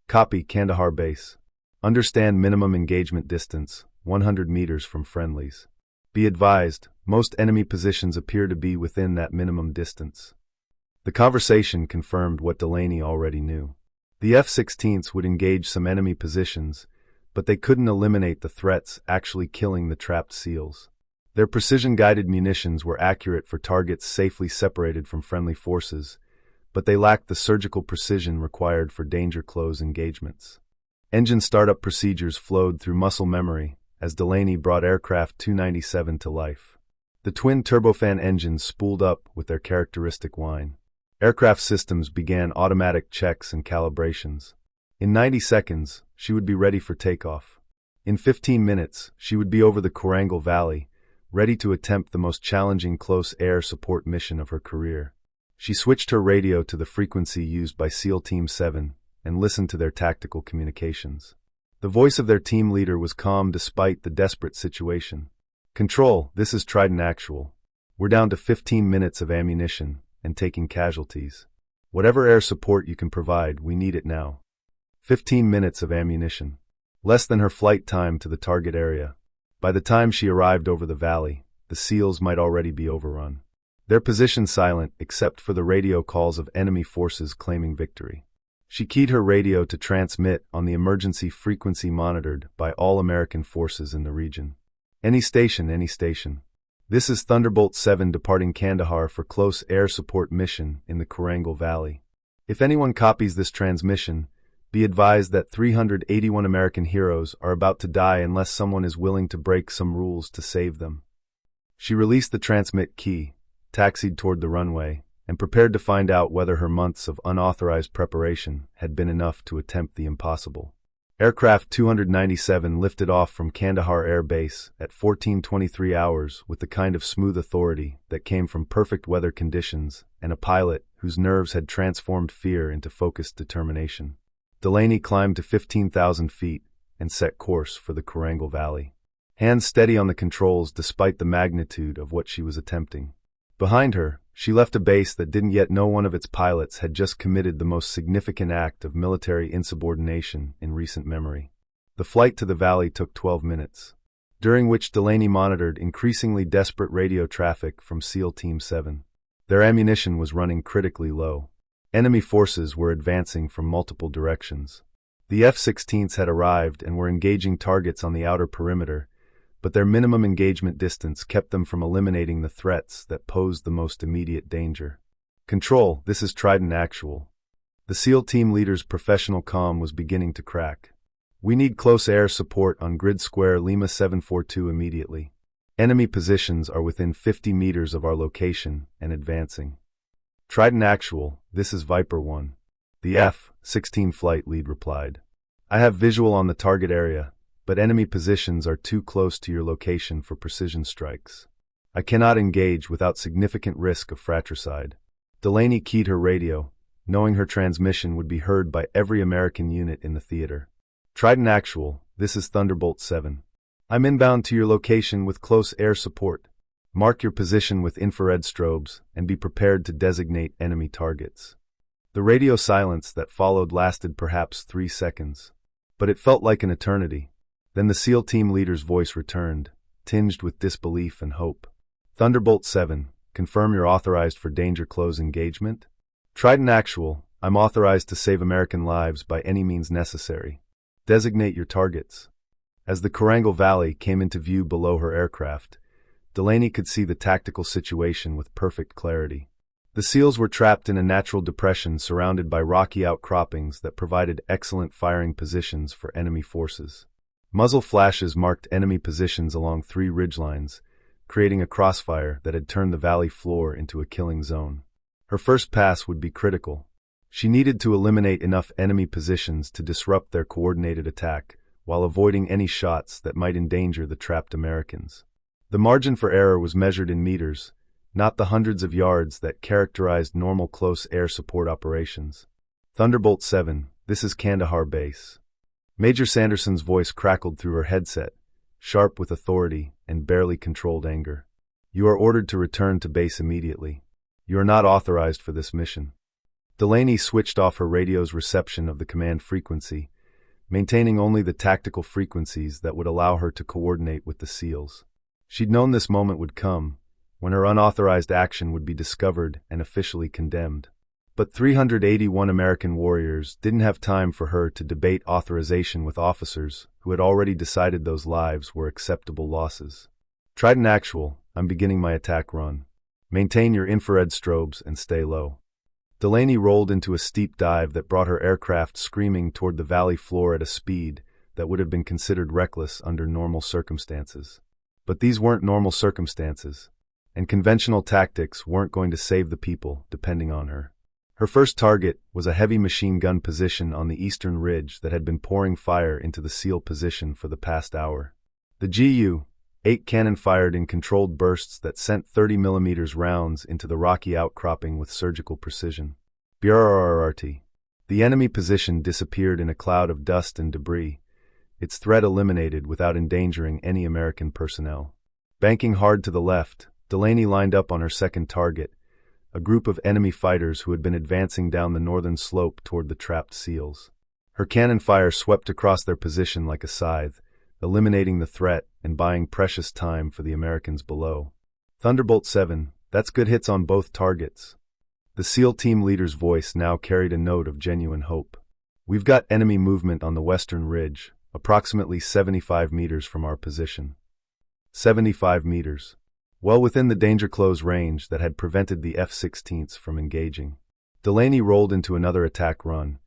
Copy, Kandahar Base. Understand minimum engagement distance, 100 meters from friendlies. Be advised, most enemy positions appear to be within that minimum distance. The conversation confirmed what Delaney already knew. The F-16s would engage some enemy positions, but they couldn't eliminate the threats actually killing the trapped SEALs. Their precision-guided munitions were accurate for targets safely separated from friendly forces, but they lacked the surgical precision required for danger-close engagements. Engine startup procedures flowed through muscle memory as Delaney brought aircraft 297 to life. The twin turbofan engines spooled up with their characteristic whine. Aircraft systems began automatic checks and calibrations. In 90 seconds, she would be ready for takeoff. In 15 minutes, she would be over the Korangal Valley, ready to attempt the most challenging close air support mission of her career. She switched her radio to the frequency used by SEAL Team 7 and listened to their tactical communications. The voice of their team leader was calm despite the desperate situation. "Control, this is Trident Actual. We're down to 15 minutes of ammunition and taking casualties. Whatever air support you can provide, we need it now." 15 minutes of ammunition. Less than her flight time to the target area. By the time she arrived over the valley, the SEALs might already be overrun. Their position silent except for the radio calls of enemy forces claiming victory. She keyed her radio to transmit on the emergency frequency monitored by all American forces in the region. Any station, any station. This is Thunderbolt 7 departing Kandahar for close air support mission in the Korangal Valley. If anyone copies this transmission, be advised that 381 American heroes are about to die unless someone is willing to break some rules to save them. She released the transmit key, taxied toward the runway, and prepared to find out whether her months of unauthorized preparation had been enough to attempt the impossible. Aircraft 297 lifted off from Kandahar Air Base at 14:23 hours with the kind of smooth authority that came from perfect weather conditions and a pilot whose nerves had transformed fear into focused determination. Delaney climbed to 15,000 feet and set course for the Korangal Valley. Hands steady on the controls despite the magnitude of what she was attempting. Behind her, she left a base that didn't yet know one of its pilots had just committed the most significant act of military insubordination in recent memory. The flight to the valley took 12 minutes, during which Delaney monitored increasingly desperate radio traffic from SEAL Team 7. Their ammunition was running critically low. Enemy forces were advancing from multiple directions. The F-16s had arrived and were engaging targets on the outer perimeter, but their minimum engagement distance kept them from eliminating the threats that posed the most immediate danger. "Control, this is Trident Actual." The SEAL team leader's professional calm was beginning to crack. "We need close air support on Grid Square Lima 742 immediately. Enemy positions are within 50 meters of our location and advancing." "Trident Actual, this is Viper 1. The F-16 flight lead replied. "I have visual on the target area, but enemy positions are too close to your location for precision strikes. I cannot engage without significant risk of fratricide." Delaney keyed her radio, knowing her transmission would be heard by every American unit in the theater. "Trident Actual, this is Thunderbolt 7. I'm inbound to your location with close air support. Mark your position with infrared strobes and be prepared to designate enemy targets." The radio silence that followed lasted perhaps 3 seconds. But it felt like an eternity. Then the SEAL team leader's voice returned, tinged with disbelief and hope. Thunderbolt 7, confirm you're authorized for danger close engagement? Trident Actual, I'm authorized to save American lives by any means necessary. Designate your targets. As the Korangal Valley came into view below her aircraft, Delaney could see the tactical situation with perfect clarity. The SEALs were trapped in a natural depression surrounded by rocky outcroppings that provided excellent firing positions for enemy forces. Muzzle flashes marked enemy positions along 3 ridgelines, creating a crossfire that had turned the valley floor into a killing zone. Her first pass would be critical. She needed to eliminate enough enemy positions to disrupt their coordinated attack, while avoiding any shots that might endanger the trapped Americans. The margin for error was measured in meters, not the hundreds of yards that characterized normal close air support operations. Thunderbolt 7, this is Kandahar Base. Major Sanderson's voice crackled through her headset, sharp with authority and barely controlled anger. You are ordered to return to base immediately. You are not authorized for this mission. Delaney switched off her radio's reception of the command frequency, maintaining only the tactical frequencies that would allow her to coordinate with the SEALs. She'd known this moment would come, when her unauthorized action would be discovered and officially condemned. But 381 American warriors didn't have time for her to debate authorization with officers who had already decided those lives were acceptable losses. Trident Actual, I'm beginning my attack run. Maintain your infrared strobes and stay low. Delaney rolled into a steep dive that brought her aircraft screaming toward the valley floor at a speed that would have been considered reckless under normal circumstances. But these weren't normal circumstances, and conventional tactics weren't going to save the people depending on her. Her first target was a heavy machine gun position on the eastern ridge that had been pouring fire into the SEAL position for the past hour. The Gu-8 cannon fired in controlled bursts that sent 30mm rounds into the rocky outcropping with surgical precision. BRRRT. The enemy position disappeared in a cloud of dust and debris, its threat eliminated without endangering any American personnel. Banking hard to the left, Delaney lined up on her second target, a group of enemy fighters who had been advancing down the northern slope toward the trapped SEALs. Her cannon fire swept across their position like a scythe, eliminating the threat and buying precious time for the Americans below. Thunderbolt 7, that's good hits on both targets. The SEAL team leader's voice now carried a note of genuine hope. We've got enemy movement on the western ridge, approximately 75 meters from our position. 75 meters. Well within the danger close range that had prevented the F-16s from engaging. Delaney rolled into another attack run,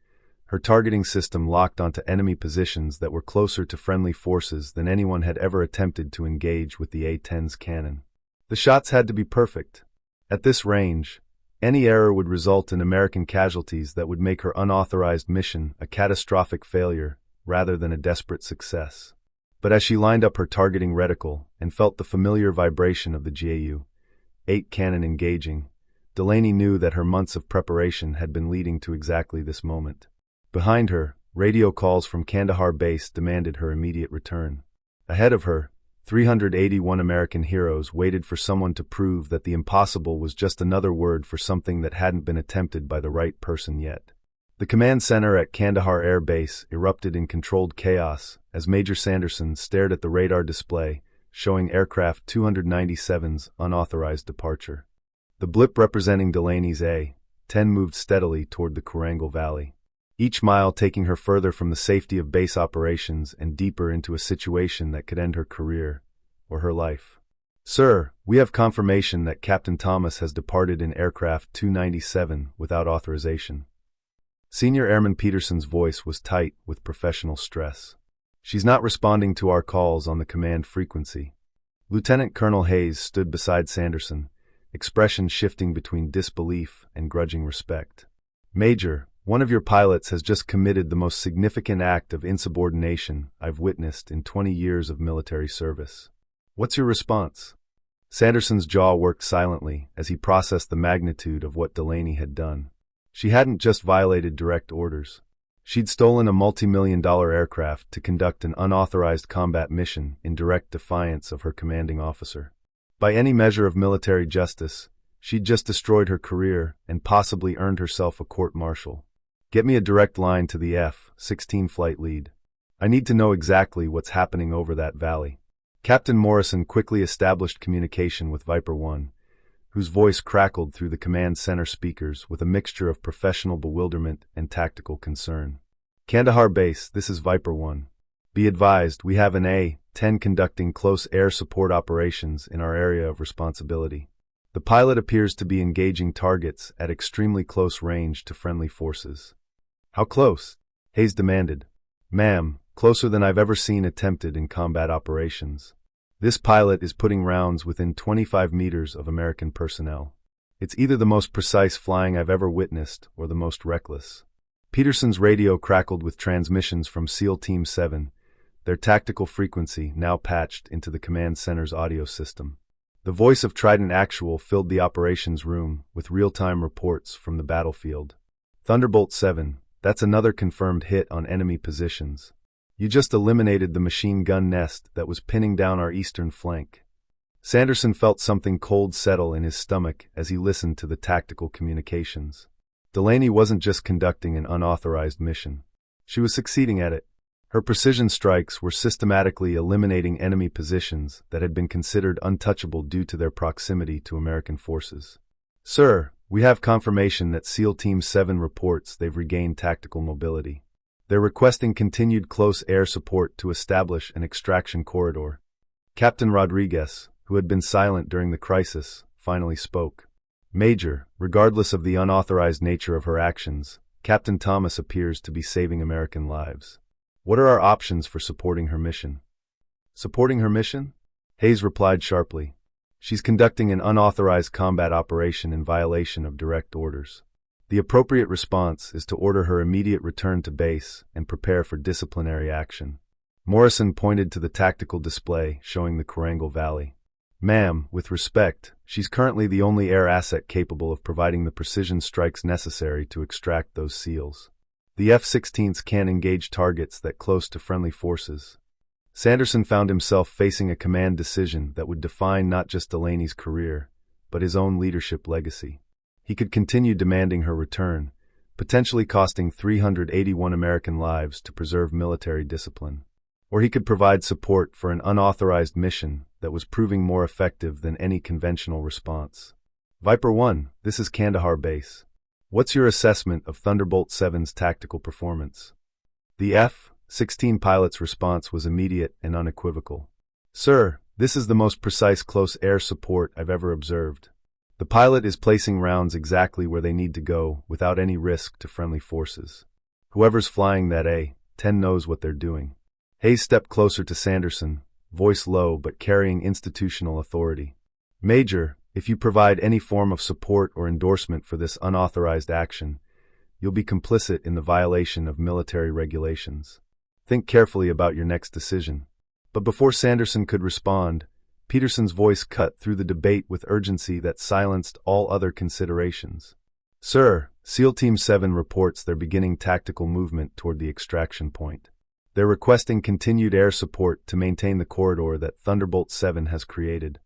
her targeting system locked onto enemy positions that were closer to friendly forces than anyone had ever attempted to engage with the A-10's cannon. The shots had to be perfect. At this range, any error would result in American casualties that would make her unauthorized mission a catastrophic failure rather than a desperate success. But as she lined up her targeting reticle and felt the familiar vibration of the Gu-8 cannon engaging, Delaney knew that her months of preparation had been leading to exactly this moment. Behind her, radio calls from Kandahar Base demanded her immediate return. Ahead of her, 381 American heroes waited for someone to prove that the impossible was just another word for something that hadn't been attempted by the right person yet. The command center at Kandahar Air Base erupted in controlled chaos as Major Sanderson stared at the radar display showing aircraft 297's unauthorized departure. The blip representing Delaney's A-10 moved steadily toward the Korangal Valley, each mile taking her further from the safety of base operations and deeper into a situation that could end her career or her life. Sir, we have confirmation that Captain Thomas has departed in aircraft 297 without authorization. Senior Airman Peterson's voice was tight with professional stress. She's not responding to our calls on the command frequency. Lieutenant Colonel Hayes stood beside Sanderson, expression shifting between disbelief and grudging respect. Major, one of your pilots has just committed the most significant act of insubordination I've witnessed in 20 years of military service. What's your response? Sanderson's jaw worked silently as he processed the magnitude of what Delaney had done. She hadn't just violated direct orders. She'd stolen a multi-million-dollar aircraft to conduct an unauthorized combat mission in direct defiance of her commanding officer. By any measure of military justice, She'd just destroyed her career and possibly earned herself a court-martial. Get me a direct line to the F-16 flight lead. I need to know exactly what's happening over that valley. Captain Morrison quickly established communication with Viper 1, whose voice crackled through the command center speakers with a mixture of professional bewilderment and tactical concern. Kandahar Base, this is Viper 1. Be advised, we have an A-10 conducting close air support operations in our area of responsibility. The pilot appears to be engaging targets at extremely close range to friendly forces. How close? Hayes demanded. Ma'am, closer than I've ever seen attempted in combat operations. This pilot is putting rounds within 25 meters of American personnel. It's either the most precise flying I've ever witnessed or the most reckless. Peterson's radio crackled with transmissions from SEAL Team 7, their tactical frequency now patched into the command center's audio system. The voice of Trident Actual filled the operations room with real-time reports from the battlefield. Thunderbolt 7, that's another confirmed hit on enemy positions. You just eliminated the machine gun nest that was pinning down our eastern flank. Sanderson felt something cold settle in his stomach as he listened to the tactical communications. Delaney wasn't just conducting an unauthorized mission. She was succeeding at it. Her precision strikes were systematically eliminating enemy positions that had been considered untouchable due to their proximity to American forces. Sir, we have confirmation that SEAL Team 7 reports they've regained tactical mobility. They're requesting continued close air support to establish an extraction corridor. Captain Rodriguez, who had been silent during the crisis, finally spoke. Major, regardless of the unauthorized nature of her actions, Captain Thomas appears to be saving American lives. What are our options for supporting her mission? Supporting her mission? Hayes replied sharply. She's conducting an unauthorized combat operation in violation of direct orders. The appropriate response is to order her immediate return to base and prepare for disciplinary action. Morrison pointed to the tactical display showing the Korangal Valley. Ma'am, with respect, she's currently the only air asset capable of providing the precision strikes necessary to extract those SEALs. The F-16s can't engage targets that close to friendly forces. Sanderson found himself facing a command decision that would define not just Delaney's career, but his own leadership legacy. He could continue demanding her return, potentially costing 381 American lives to preserve military discipline. Or he could provide support for an unauthorized mission that was proving more effective than any conventional response. Viper 1, this is Kandahar Base. What's your assessment of Thunderbolt 7's tactical performance? The F-16 pilot's response was immediate and unequivocal. Sir, this is the most precise close air support I've ever observed. The pilot is placing rounds exactly where they need to go without any risk to friendly forces. Whoever's flying that A-10 knows what they're doing. Hayes stepped closer to Sanderson, voice low but carrying institutional authority. Major, if you provide any form of support or endorsement for this unauthorized action, you'll be complicit in the violation of military regulations. Think carefully about your next decision. But before Sanderson could respond, Peterson's voice cut through the debate with urgency that silenced all other considerations. Sir, SEAL Team 7 reports they're beginning tactical movement toward the extraction point. They're requesting continued air support to maintain the corridor that Thunderbolt 7 has created.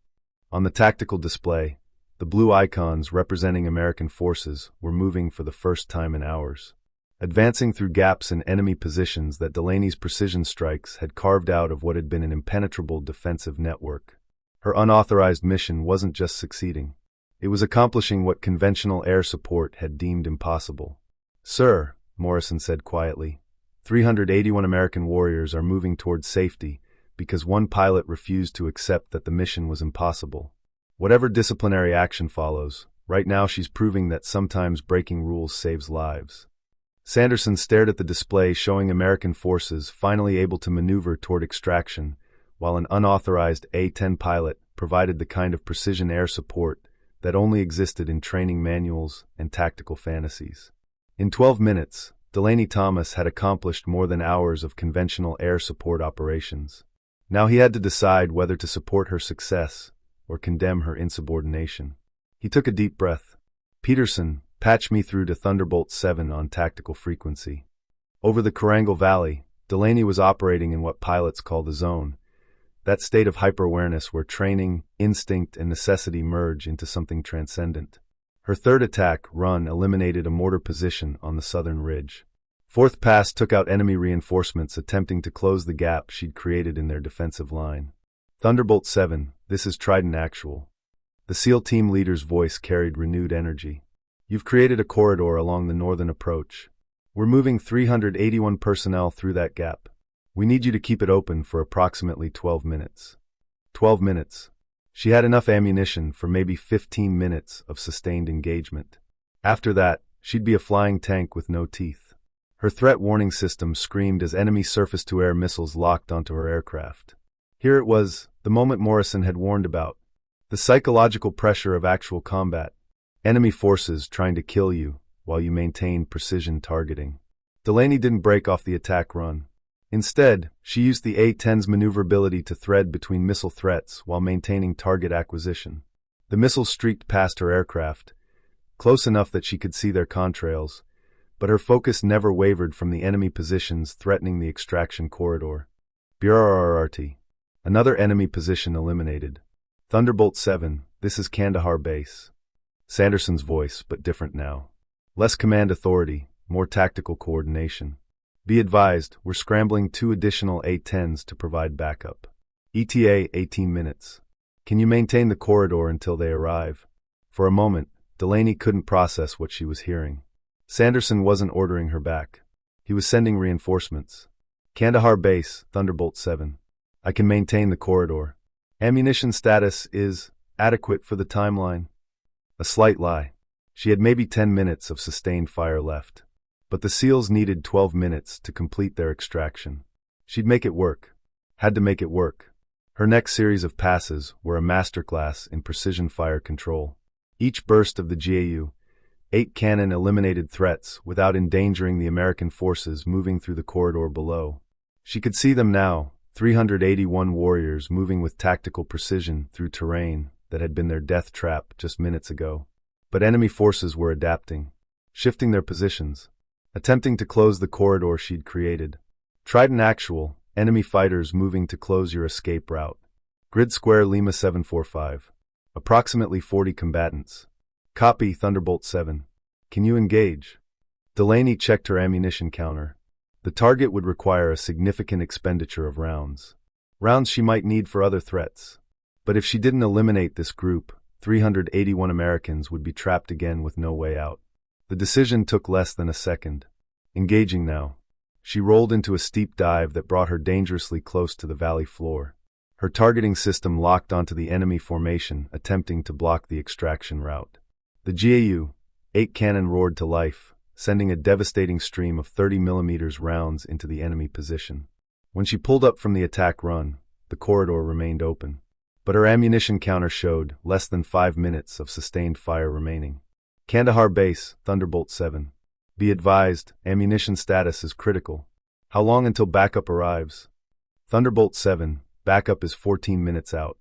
On the tactical display, the blue icons representing American forces were moving for the first time in hours, advancing through gaps in enemy positions that Delaney's precision strikes had carved out of what had been an impenetrable defensive network. Her unauthorized mission wasn't just succeeding. It was accomplishing what conventional air support had deemed impossible. Sir, Morrison said quietly, 381 American warriors are moving towards safety because one pilot refused to accept that the mission was impossible. Whatever disciplinary action follows, right now she's proving that sometimes breaking rules saves lives. Sanderson stared at the display showing American forces finally able to maneuver toward extraction, while an unauthorized A-10 pilot provided the kind of precision air support that only existed in training manuals and tactical fantasies. In 12 minutes, Delaney Thomas had accomplished more than hours of conventional air support operations. Now he had to decide whether to support her success or condemn her insubordination. He took a deep breath. Peterson, patch me through to Thunderbolt 7 on tactical frequency. Over the Korangal Valley, Delaney was operating in what pilots call the zone, that state of hyper-awareness where training, instinct, and necessity merge into something transcendent. Her third attack, run, eliminated a mortar position on the southern ridge. Fourth pass took out enemy reinforcements attempting to close the gap she'd created in their defensive line. Thunderbolt 7, this is Trident Actual. The SEAL team leader's voice carried renewed energy. You've created a corridor along the northern approach. We're moving 381 personnel through that gap. We need you to keep it open for approximately 12 minutes. 12 minutes. She had enough ammunition for maybe 15 minutes of sustained engagement. After that, she'd be a flying tank with no teeth. Her threat warning system screamed as enemy surface-to-air missiles locked onto her aircraft. Here it was, the moment Morrison had warned about. The psychological pressure of actual combat. Enemy forces trying to kill you while you maintain precision targeting. Delaney didn't break off the attack run. Instead, she used the A-10's maneuverability to thread between missile threats while maintaining target acquisition. The missiles streaked past her aircraft, close enough that she could see their contrails, but her focus never wavered from the enemy positions threatening the extraction corridor. BRRRT. Another enemy position eliminated. Thunderbolt 7, this is Kandahar Base. Sanderson's voice, but different now. Less command authority, more tactical coordination. Be advised, we're scrambling 2 additional A-10s to provide backup. ETA 18 minutes. Can you maintain the corridor until they arrive? For a moment, Delaney couldn't process what she was hearing. Sanderson wasn't ordering her back. He was sending reinforcements. Kandahar Base, Thunderbolt 7. I can maintain the corridor. Ammunition status is adequate for the timeline. A slight lie. She had maybe 10 minutes of sustained fire left. But the SEALs needed 12 minutes to complete their extraction. She'd make it work. Had to make it work. Her next series of passes were a masterclass in precision fire control. Each burst of the GAU-8 cannon eliminated threats without endangering the American forces moving through the corridor below. She could see them now, 381 warriors moving with tactical precision through terrain that had been their death trap just minutes ago. But enemy forces were adapting, shifting their positions, attempting to close the corridor she'd created. Trident Actual, enemy fighters moving to close your escape route. Grid Square Lima 745. Approximately 40 combatants. Copy, Thunderbolt 7. Can you engage? Delaney checked her ammunition counter. The target would require a significant expenditure of rounds. Rounds she might need for other threats. But if she didn't eliminate this group, 381 Americans would be trapped again with no way out. The decision took less than a second. Engaging now. She rolled into a steep dive that brought her dangerously close to the valley floor. Her targeting system locked onto the enemy formation, attempting to block the extraction route. The GAU-8 cannon roared to life, sending a devastating stream of 30mm rounds into the enemy position. When she pulled up from the attack run, the corridor remained open. But her ammunition counter showed less than 5 minutes of sustained fire remaining. Kandahar Base, Thunderbolt 7. Be advised, ammunition status is critical. How long until backup arrives? Thunderbolt 7, backup is 14 minutes out.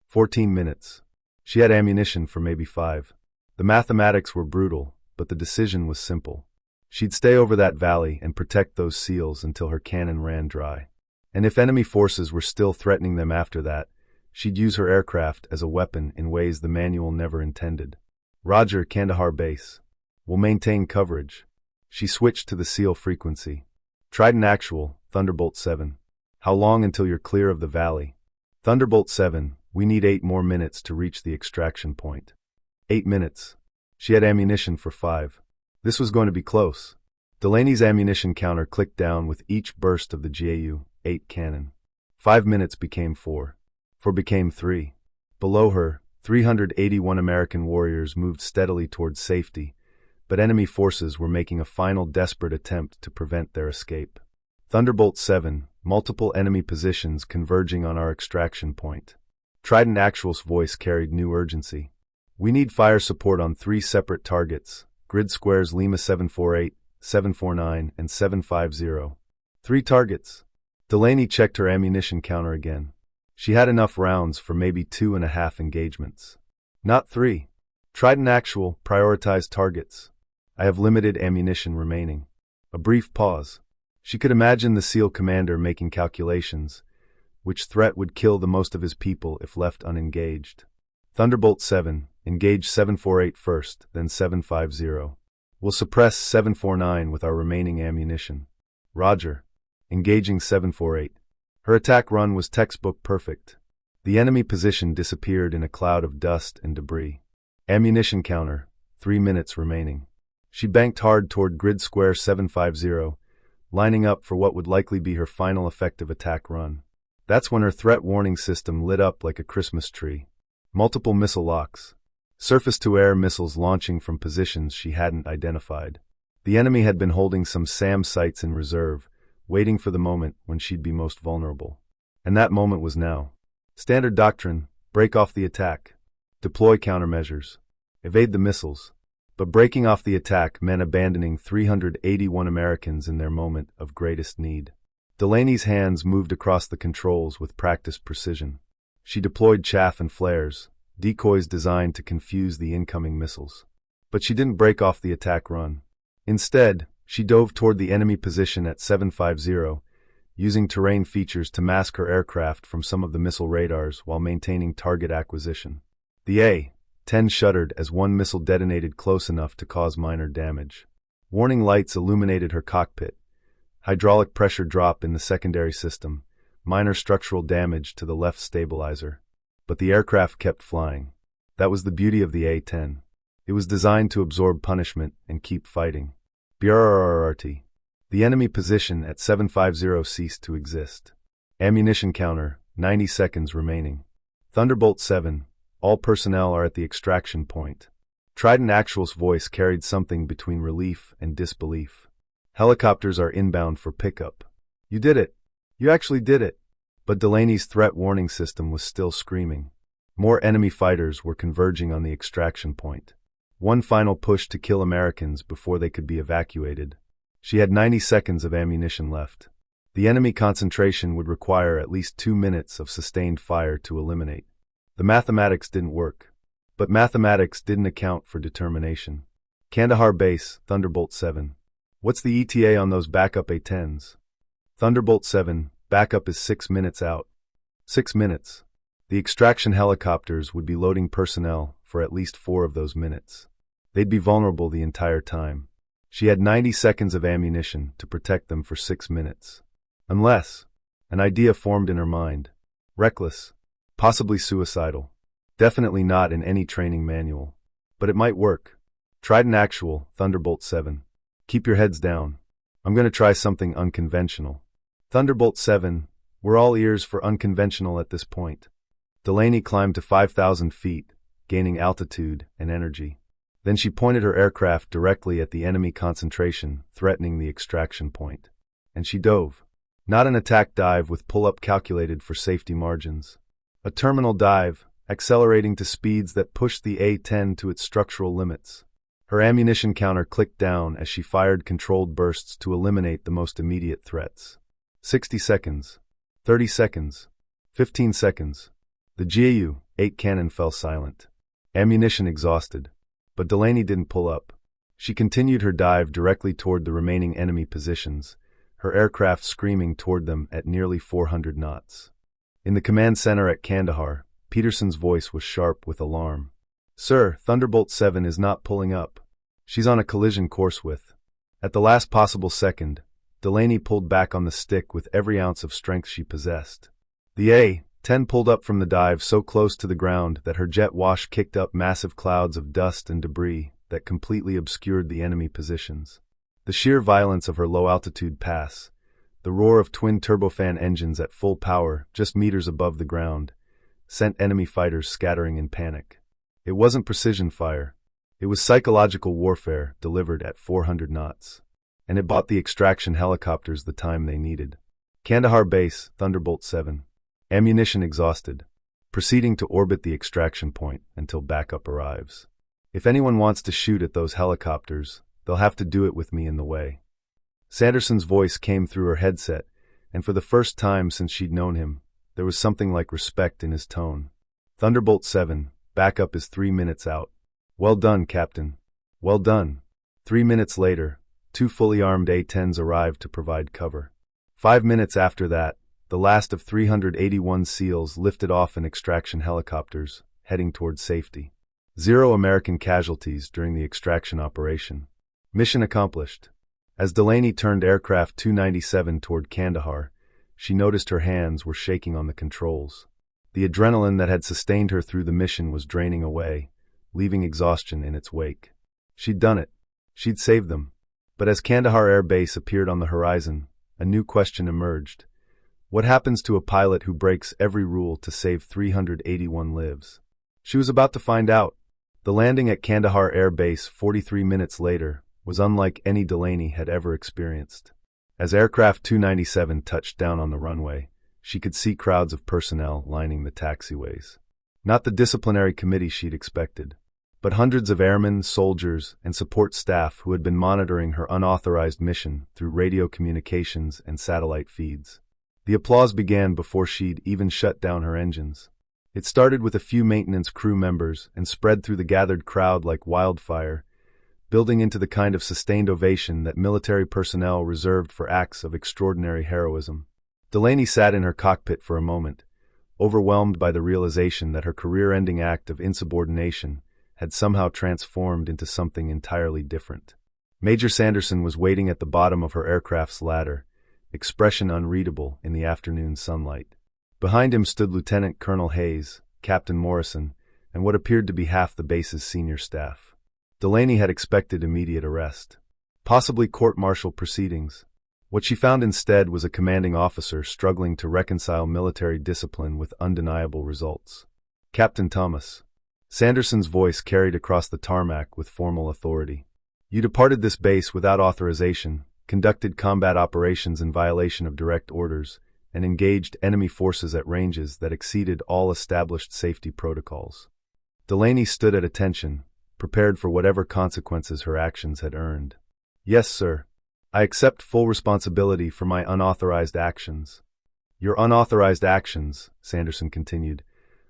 14 minutes. She had ammunition for maybe 5. The mathematics were brutal, but the decision was simple. She'd stay over that valley and protect those SEALs until her cannon ran dry. And if enemy forces were still threatening them after that, she'd use her aircraft as a weapon in ways the manual never intended. Roger, Kandahar Base. We'll maintain coverage. She switched to the SEAL frequency. Trident Actual, Thunderbolt 7. How long until you're clear of the valley? Thunderbolt 7, we need 8 more minutes to reach the extraction point. 8 minutes. She had ammunition for 5. This was going to be close. Delaney's ammunition counter clicked down with each burst of the GAU-8 cannon. 5 minutes became 4. 4 became 3. Below her, 381 American warriors moved steadily towards safety, but enemy forces were making a final desperate attempt to prevent their escape. Thunderbolt 7, multiple enemy positions converging on our extraction point. Trident Actual's voice carried new urgency. We need fire support on 3 separate targets, grid squares Lima 748, 749, and 750. 3 targets. Delaney checked her ammunition counter again. She had enough rounds for maybe 2.5 engagements. Not 3. Trident Actual, prioritize targets. I have limited ammunition remaining. A brief pause. She could imagine the SEAL commander making calculations, which threat would kill the most of his people if left unengaged. Thunderbolt 7, engage 748 first, then 750. We'll suppress 749 with our remaining ammunition. Roger. Engaging 748. Her attack run was textbook perfect. The enemy position disappeared in a cloud of dust and debris. Ammunition counter, 3 minutes remaining. She banked hard toward grid square 750, lining up for what would likely be her final effective attack run. That's when her threat warning system lit up like a Christmas tree. Multiple missile locks. Surface-to-air missiles launching from positions she hadn't identified. The enemy had been holding some SAM sites in reserve, waiting for the moment when she'd be most vulnerable. And that moment was now. Standard doctrine, break off the attack. Deploy countermeasures. Evade the missiles. But breaking off the attack meant abandoning 381 Americans in their moment of greatest need. Delaney's hands moved across the controls with practiced precision. She deployed chaff and flares, decoys designed to confuse the incoming missiles. But she didn't break off the attack run. Instead, she dove toward the enemy position at 750, using terrain features to mask her aircraft from some of the missile radars while maintaining target acquisition. The A-10 shuddered as one missile detonated close enough to cause minor damage. Warning lights illuminated her cockpit. Hydraulic pressure drop in the secondary system, minor structural damage to the left stabilizer. But the aircraft kept flying. That was the beauty of the A-10. It was designed to absorb punishment and keep fighting. BRRRT. The enemy position at 750 ceased to exist. Ammunition counter, 90 seconds remaining. Thunderbolt 7, all personnel are at the extraction point. Trident Actual's voice carried something between relief and disbelief. Helicopters are inbound for pickup. You did it. You actually did it. But Delaney's threat warning system was still screaming. More enemy fighters were converging on the extraction point. One final push to kill Americans before they could be evacuated. She had 90 seconds of ammunition left. The enemy concentration would require at least 2 minutes of sustained fire to eliminate. The mathematics didn't work. But mathematics didn't account for determination. Kandahar Base, Thunderbolt 7. What's the ETA on those backup A-10s? Thunderbolt 7, backup is 6 minutes out. 6 minutes. The extraction helicopters would be loading personnel for at least 4 of those minutes. They'd be vulnerable the entire time. She had 90 seconds of ammunition to protect them for 6 minutes. Unless, an idea formed in her mind. Reckless. Possibly suicidal. Definitely not in any training manual. But it might work. Trident Actual, Thunderbolt 7. Keep your heads down. I'm going to try something unconventional. Thunderbolt 7, we're all ears for unconventional at this point. Delaney climbed to 5,000 feet, gaining altitude and energy. Then she pointed her aircraft directly at the enemy concentration, threatening the extraction point. And she dove. Not an attack dive with pull-up calculated for safety margins. A terminal dive, accelerating to speeds that pushed the A-10 to its structural limits. Her ammunition counter clicked down as she fired controlled bursts to eliminate the most immediate threats. 60 seconds. 30 seconds. 15 seconds. The GAU-8 cannon fell silent. Ammunition exhausted. But Delaney didn't pull up. She continued her dive directly toward the remaining enemy positions, her aircraft screaming toward them at nearly 400 knots. In the command center at Kandahar, Peterson's voice was sharp with alarm. Sir, Thunderbolt 7 is not pulling up. She's on a collision course with. At the last possible second, Delaney pulled back on the stick with every ounce of strength she possessed. The A-10 pulled up from the dive so close to the ground that her jet wash kicked up massive clouds of dust and debris that completely obscured the enemy positions. The sheer violence of her low-altitude pass, the roar of twin turbofan engines at full power just meters above the ground, sent enemy fighters scattering in panic. It wasn't precision fire. It was psychological warfare delivered at 400 knots. And it bought the extraction helicopters the time they needed. Kandahar Base, Thunderbolt 7. Ammunition exhausted. Proceeding to orbit the extraction point until backup arrives. If anyone wants to shoot at those helicopters, they'll have to do it with me in the way. Sanderson's voice came through her headset, and for the first time since she'd known him, there was something like respect in his tone. Thunderbolt 7, backup is 3 minutes out. Well done, Captain. Well done. 3 minutes later, 2 fully armed A-10s arrived to provide cover. 5 minutes after that, the last of 381 SEALs lifted off in extraction helicopters, heading toward safety. 0 American casualties during the extraction operation. Mission accomplished. As Delaney turned aircraft 297 toward Kandahar, she noticed her hands were shaking on the controls. The adrenaline that had sustained her through the mission was draining away, leaving exhaustion in its wake. She'd done it. She'd saved them. But as Kandahar Air Base appeared on the horizon, a new question emerged. What happens to a pilot who breaks every rule to save 381 lives? She was about to find out. The landing at Kandahar Air Base 43 minutes later was unlike any Delaney had ever experienced. As aircraft 297 touched down on the runway, she could see crowds of personnel lining the taxiways. Not the disciplinary committee she'd expected, but hundreds of airmen, soldiers, and support staff who had been monitoring her unauthorized mission through radio communications and satellite feeds. The applause began before she'd even shut down her engines. It started with a few maintenance crew members and spread through the gathered crowd like wildfire, building into the kind of sustained ovation that military personnel reserved for acts of extraordinary heroism. Delaney sat in her cockpit for a moment, overwhelmed by the realization that her career-ending act of insubordination had somehow transformed into something entirely different. Major Sanderson was waiting at the bottom of her aircraft's ladder, expression unreadable in the afternoon sunlight. Behind him stood Lieutenant Colonel Hayes, Captain Morrison, and what appeared to be half the base's senior staff. Delaney had expected immediate arrest, possibly court-martial proceedings. What she found instead was a commanding officer struggling to reconcile military discipline with undeniable results. Captain Thomas. Sanderson's voice carried across the tarmac with formal authority. You departed this base without authorization, conducted combat operations in violation of direct orders, and engaged enemy forces at ranges that exceeded all established safety protocols. Delaney stood at attention, prepared for whatever consequences her actions had earned. Yes, sir. I accept full responsibility for my unauthorized actions. Your unauthorized actions, Sanderson continued,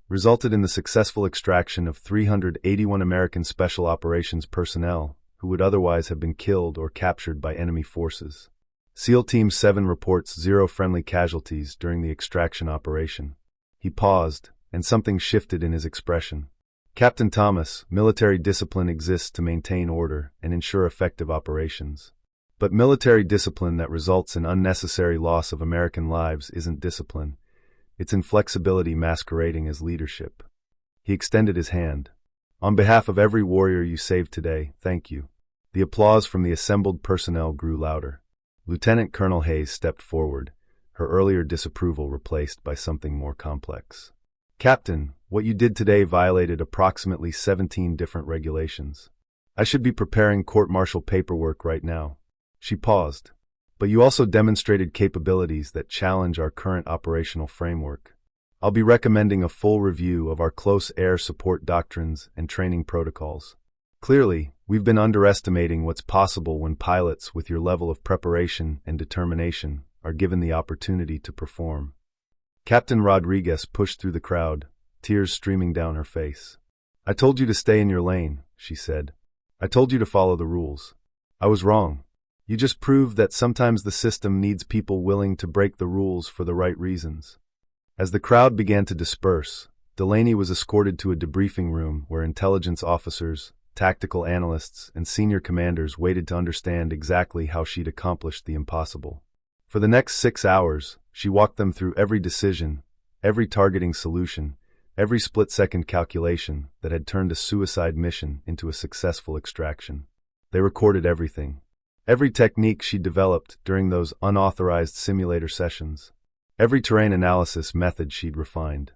resulted in the successful extraction of 381 American Special Operations personnel who would otherwise have been killed or captured by enemy forces. SEAL Team 7 reports 0 friendly casualties during the extraction operation. He paused, and something shifted in his expression. Captain Thomas, military discipline exists to maintain order and ensure effective operations. But military discipline that results in unnecessary loss of American lives isn't discipline. It's inflexibility masquerading as leadership. He extended his hand. On behalf of every warrior you saved today, thank you. The applause from the assembled personnel grew louder. Lieutenant Colonel Hayes stepped forward, her earlier disapproval replaced by something more complex. Captain, what you did today violated approximately 17 different regulations. I should be preparing court-martial paperwork right now. She paused. But you also demonstrated capabilities that challenge our current operational framework. I'll be recommending a full review of our close air support doctrines and training protocols. Clearly, we've been underestimating what's possible when pilots with your level of preparation and determination are given the opportunity to perform. Captain Rodriguez pushed through the crowd, tears streaming down her face. I told you to stay in your lane, she said. I told you to follow the rules. I was wrong. You just proved that sometimes the system needs people willing to break the rules for the right reasons. As the crowd began to disperse, Delaney was escorted to a debriefing room where intelligence officers, tactical analysts, and senior commanders waited to understand exactly how she'd accomplished the impossible. For the next 6 hours, she walked them through every decision, every targeting solution, every split-second calculation that had turned a suicide mission into a successful extraction. They recorded everything. Every technique she developed during those unauthorized simulator sessions. Every terrain analysis method she'd refined.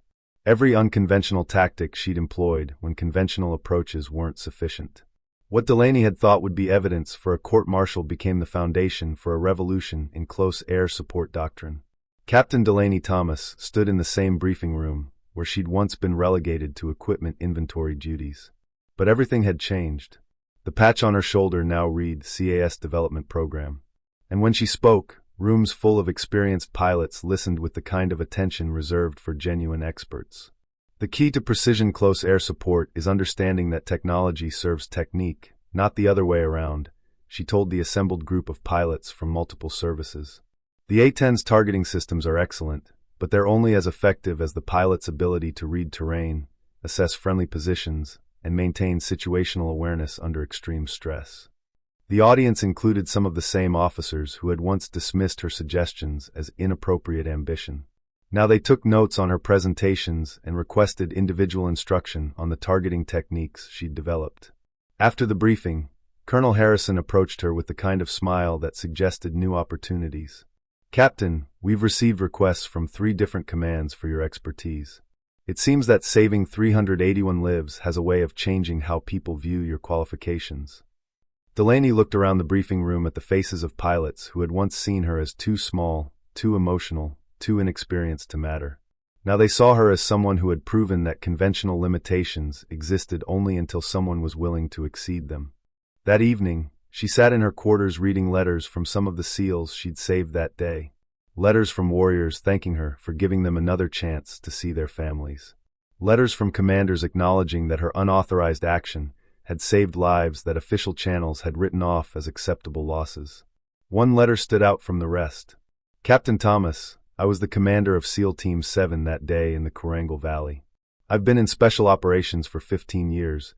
Every unconventional tactic she'd employed when conventional approaches weren't sufficient. What Delaney had thought would be evidence for a court-martial became the foundation for a revolution in close air support doctrine. Captain Delaney Thomas stood in the same briefing room where she'd once been relegated to equipment inventory duties. But everything had changed. The patch on her shoulder now read CAS Development Program. And when she spoke, rooms full of experienced pilots listened with the kind of attention reserved for genuine experts. The key to precision close air support is understanding that technology serves technique, not the other way around, she told the assembled group of pilots from multiple services. The A-10's targeting systems are excellent, but they're only as effective as the pilot's ability to read terrain, assess friendly positions, and maintain situational awareness under extreme stress. The audience included some of the same officers who had once dismissed her suggestions as inappropriate ambition. Now they took notes on her presentations and requested individual instruction on the targeting techniques she'd developed. After the briefing, Colonel Harrison approached her with the kind of smile that suggested new opportunities. "Captain, we've received requests from 3 different commands for your expertise. It seems that saving 381 lives has a way of changing how people view your qualifications." Delaney looked around the briefing room at the faces of pilots who had once seen her as too small, too emotional, too inexperienced to matter. Now they saw her as someone who had proven that conventional limitations existed only until someone was willing to exceed them. That evening, she sat in her quarters reading letters from some of the SEALs she'd saved that day. Letters from warriors thanking her for giving them another chance to see their families. Letters from commanders acknowledging that her unauthorized action had saved lives that official channels had written off as acceptable losses. One letter stood out from the rest. "Captain Thomas, I was the commander of SEAL Team 7 that day in the Korangal Valley. I've been in special operations for 15 years,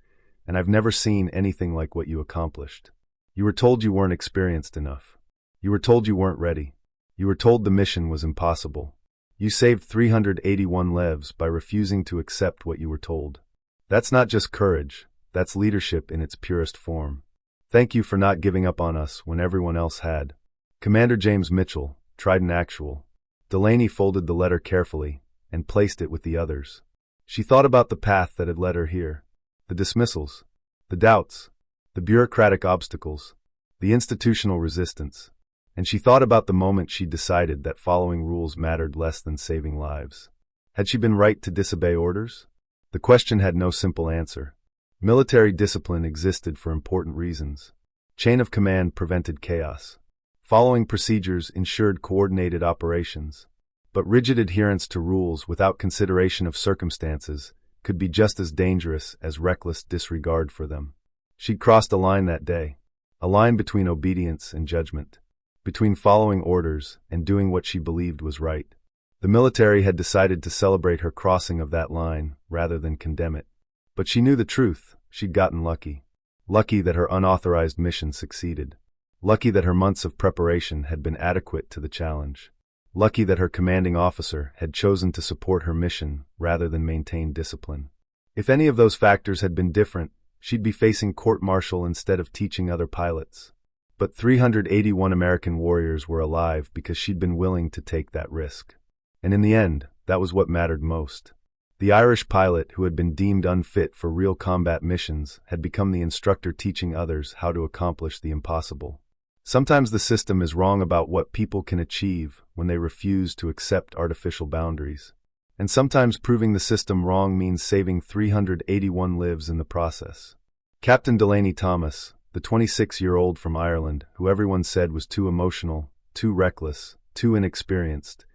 and I've never seen anything like what you accomplished. You were told you weren't experienced enough. You were told you weren't ready. You were told the mission was impossible. You saved 381 lives by refusing to accept what you were told. That's not just courage. That's leadership in its purest form. Thank you for not giving up on us when everyone else had. Commander James Mitchell, Trident Actual." Delaney folded the letter carefully and placed it with the others. She thought about the path that had led her here. The dismissals, the doubts, the bureaucratic obstacles, the institutional resistance, and she thought about the moment she decided that following rules mattered less than saving lives. Had she been right to disobey orders? The question had no simple answer. Military discipline existed for important reasons. Chain of command prevented chaos. Following procedures ensured coordinated operations. But rigid adherence to rules without consideration of circumstances could be just as dangerous as reckless disregard for them. She'd crossed a line that day. A line between obedience and judgment. Between following orders and doing what she believed was right. The military had decided to celebrate her crossing of that line rather than condemn it. But she knew the truth. She'd gotten lucky. Lucky that her unauthorized mission succeeded. Lucky that her months of preparation had been adequate to the challenge. Lucky that her commanding officer had chosen to support her mission rather than maintain discipline. If any of those factors had been different, she'd be facing court-martial instead of teaching other pilots. But 381 American warriors were alive because she'd been willing to take that risk. And in the end, that was what mattered most. The Irish pilot who had been deemed unfit for real combat missions had become the instructor teaching others how to accomplish the impossible. Sometimes the system is wrong about what people can achieve when they refuse to accept artificial boundaries. And sometimes proving the system wrong means saving 381 lives in the process. Captain Delaney Thomas, the 26-year-old from Ireland, who everyone said was too emotional, too reckless, too inexperienced,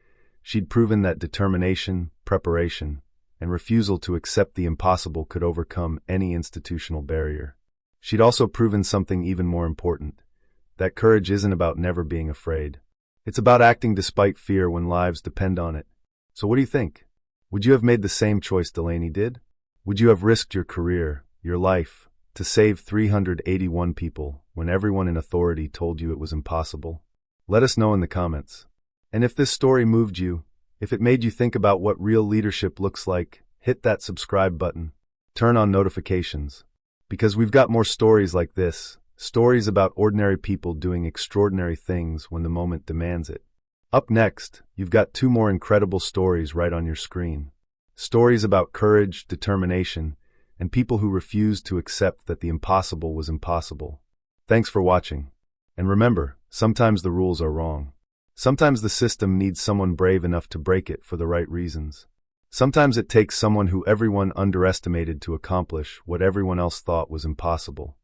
she'd proven that determination, preparation, and refusal to accept the impossible could overcome any institutional barrier. She'd also proven something even more important, that courage isn't about never being afraid. It's about acting despite fear when lives depend on it. So what do you think? Would you have made the same choice Delaney did? Would you have risked your career, your life, to save 381 people when everyone in authority told you it was impossible? Let us know in the comments. And if this story moved you, if it made you think about what real leadership looks like, hit that subscribe button. Turn on notifications. Because we've got more stories like this, stories about ordinary people doing extraordinary things when the moment demands it. Up next, you've got 2 more incredible stories right on your screen. Stories about courage, determination, and people who refused to accept that the impossible was impossible. Thanks for watching. And remember, sometimes the rules are wrong. Sometimes the system needs someone brave enough to break it for the right reasons. Sometimes it takes someone who everyone underestimated to accomplish what everyone else thought was impossible.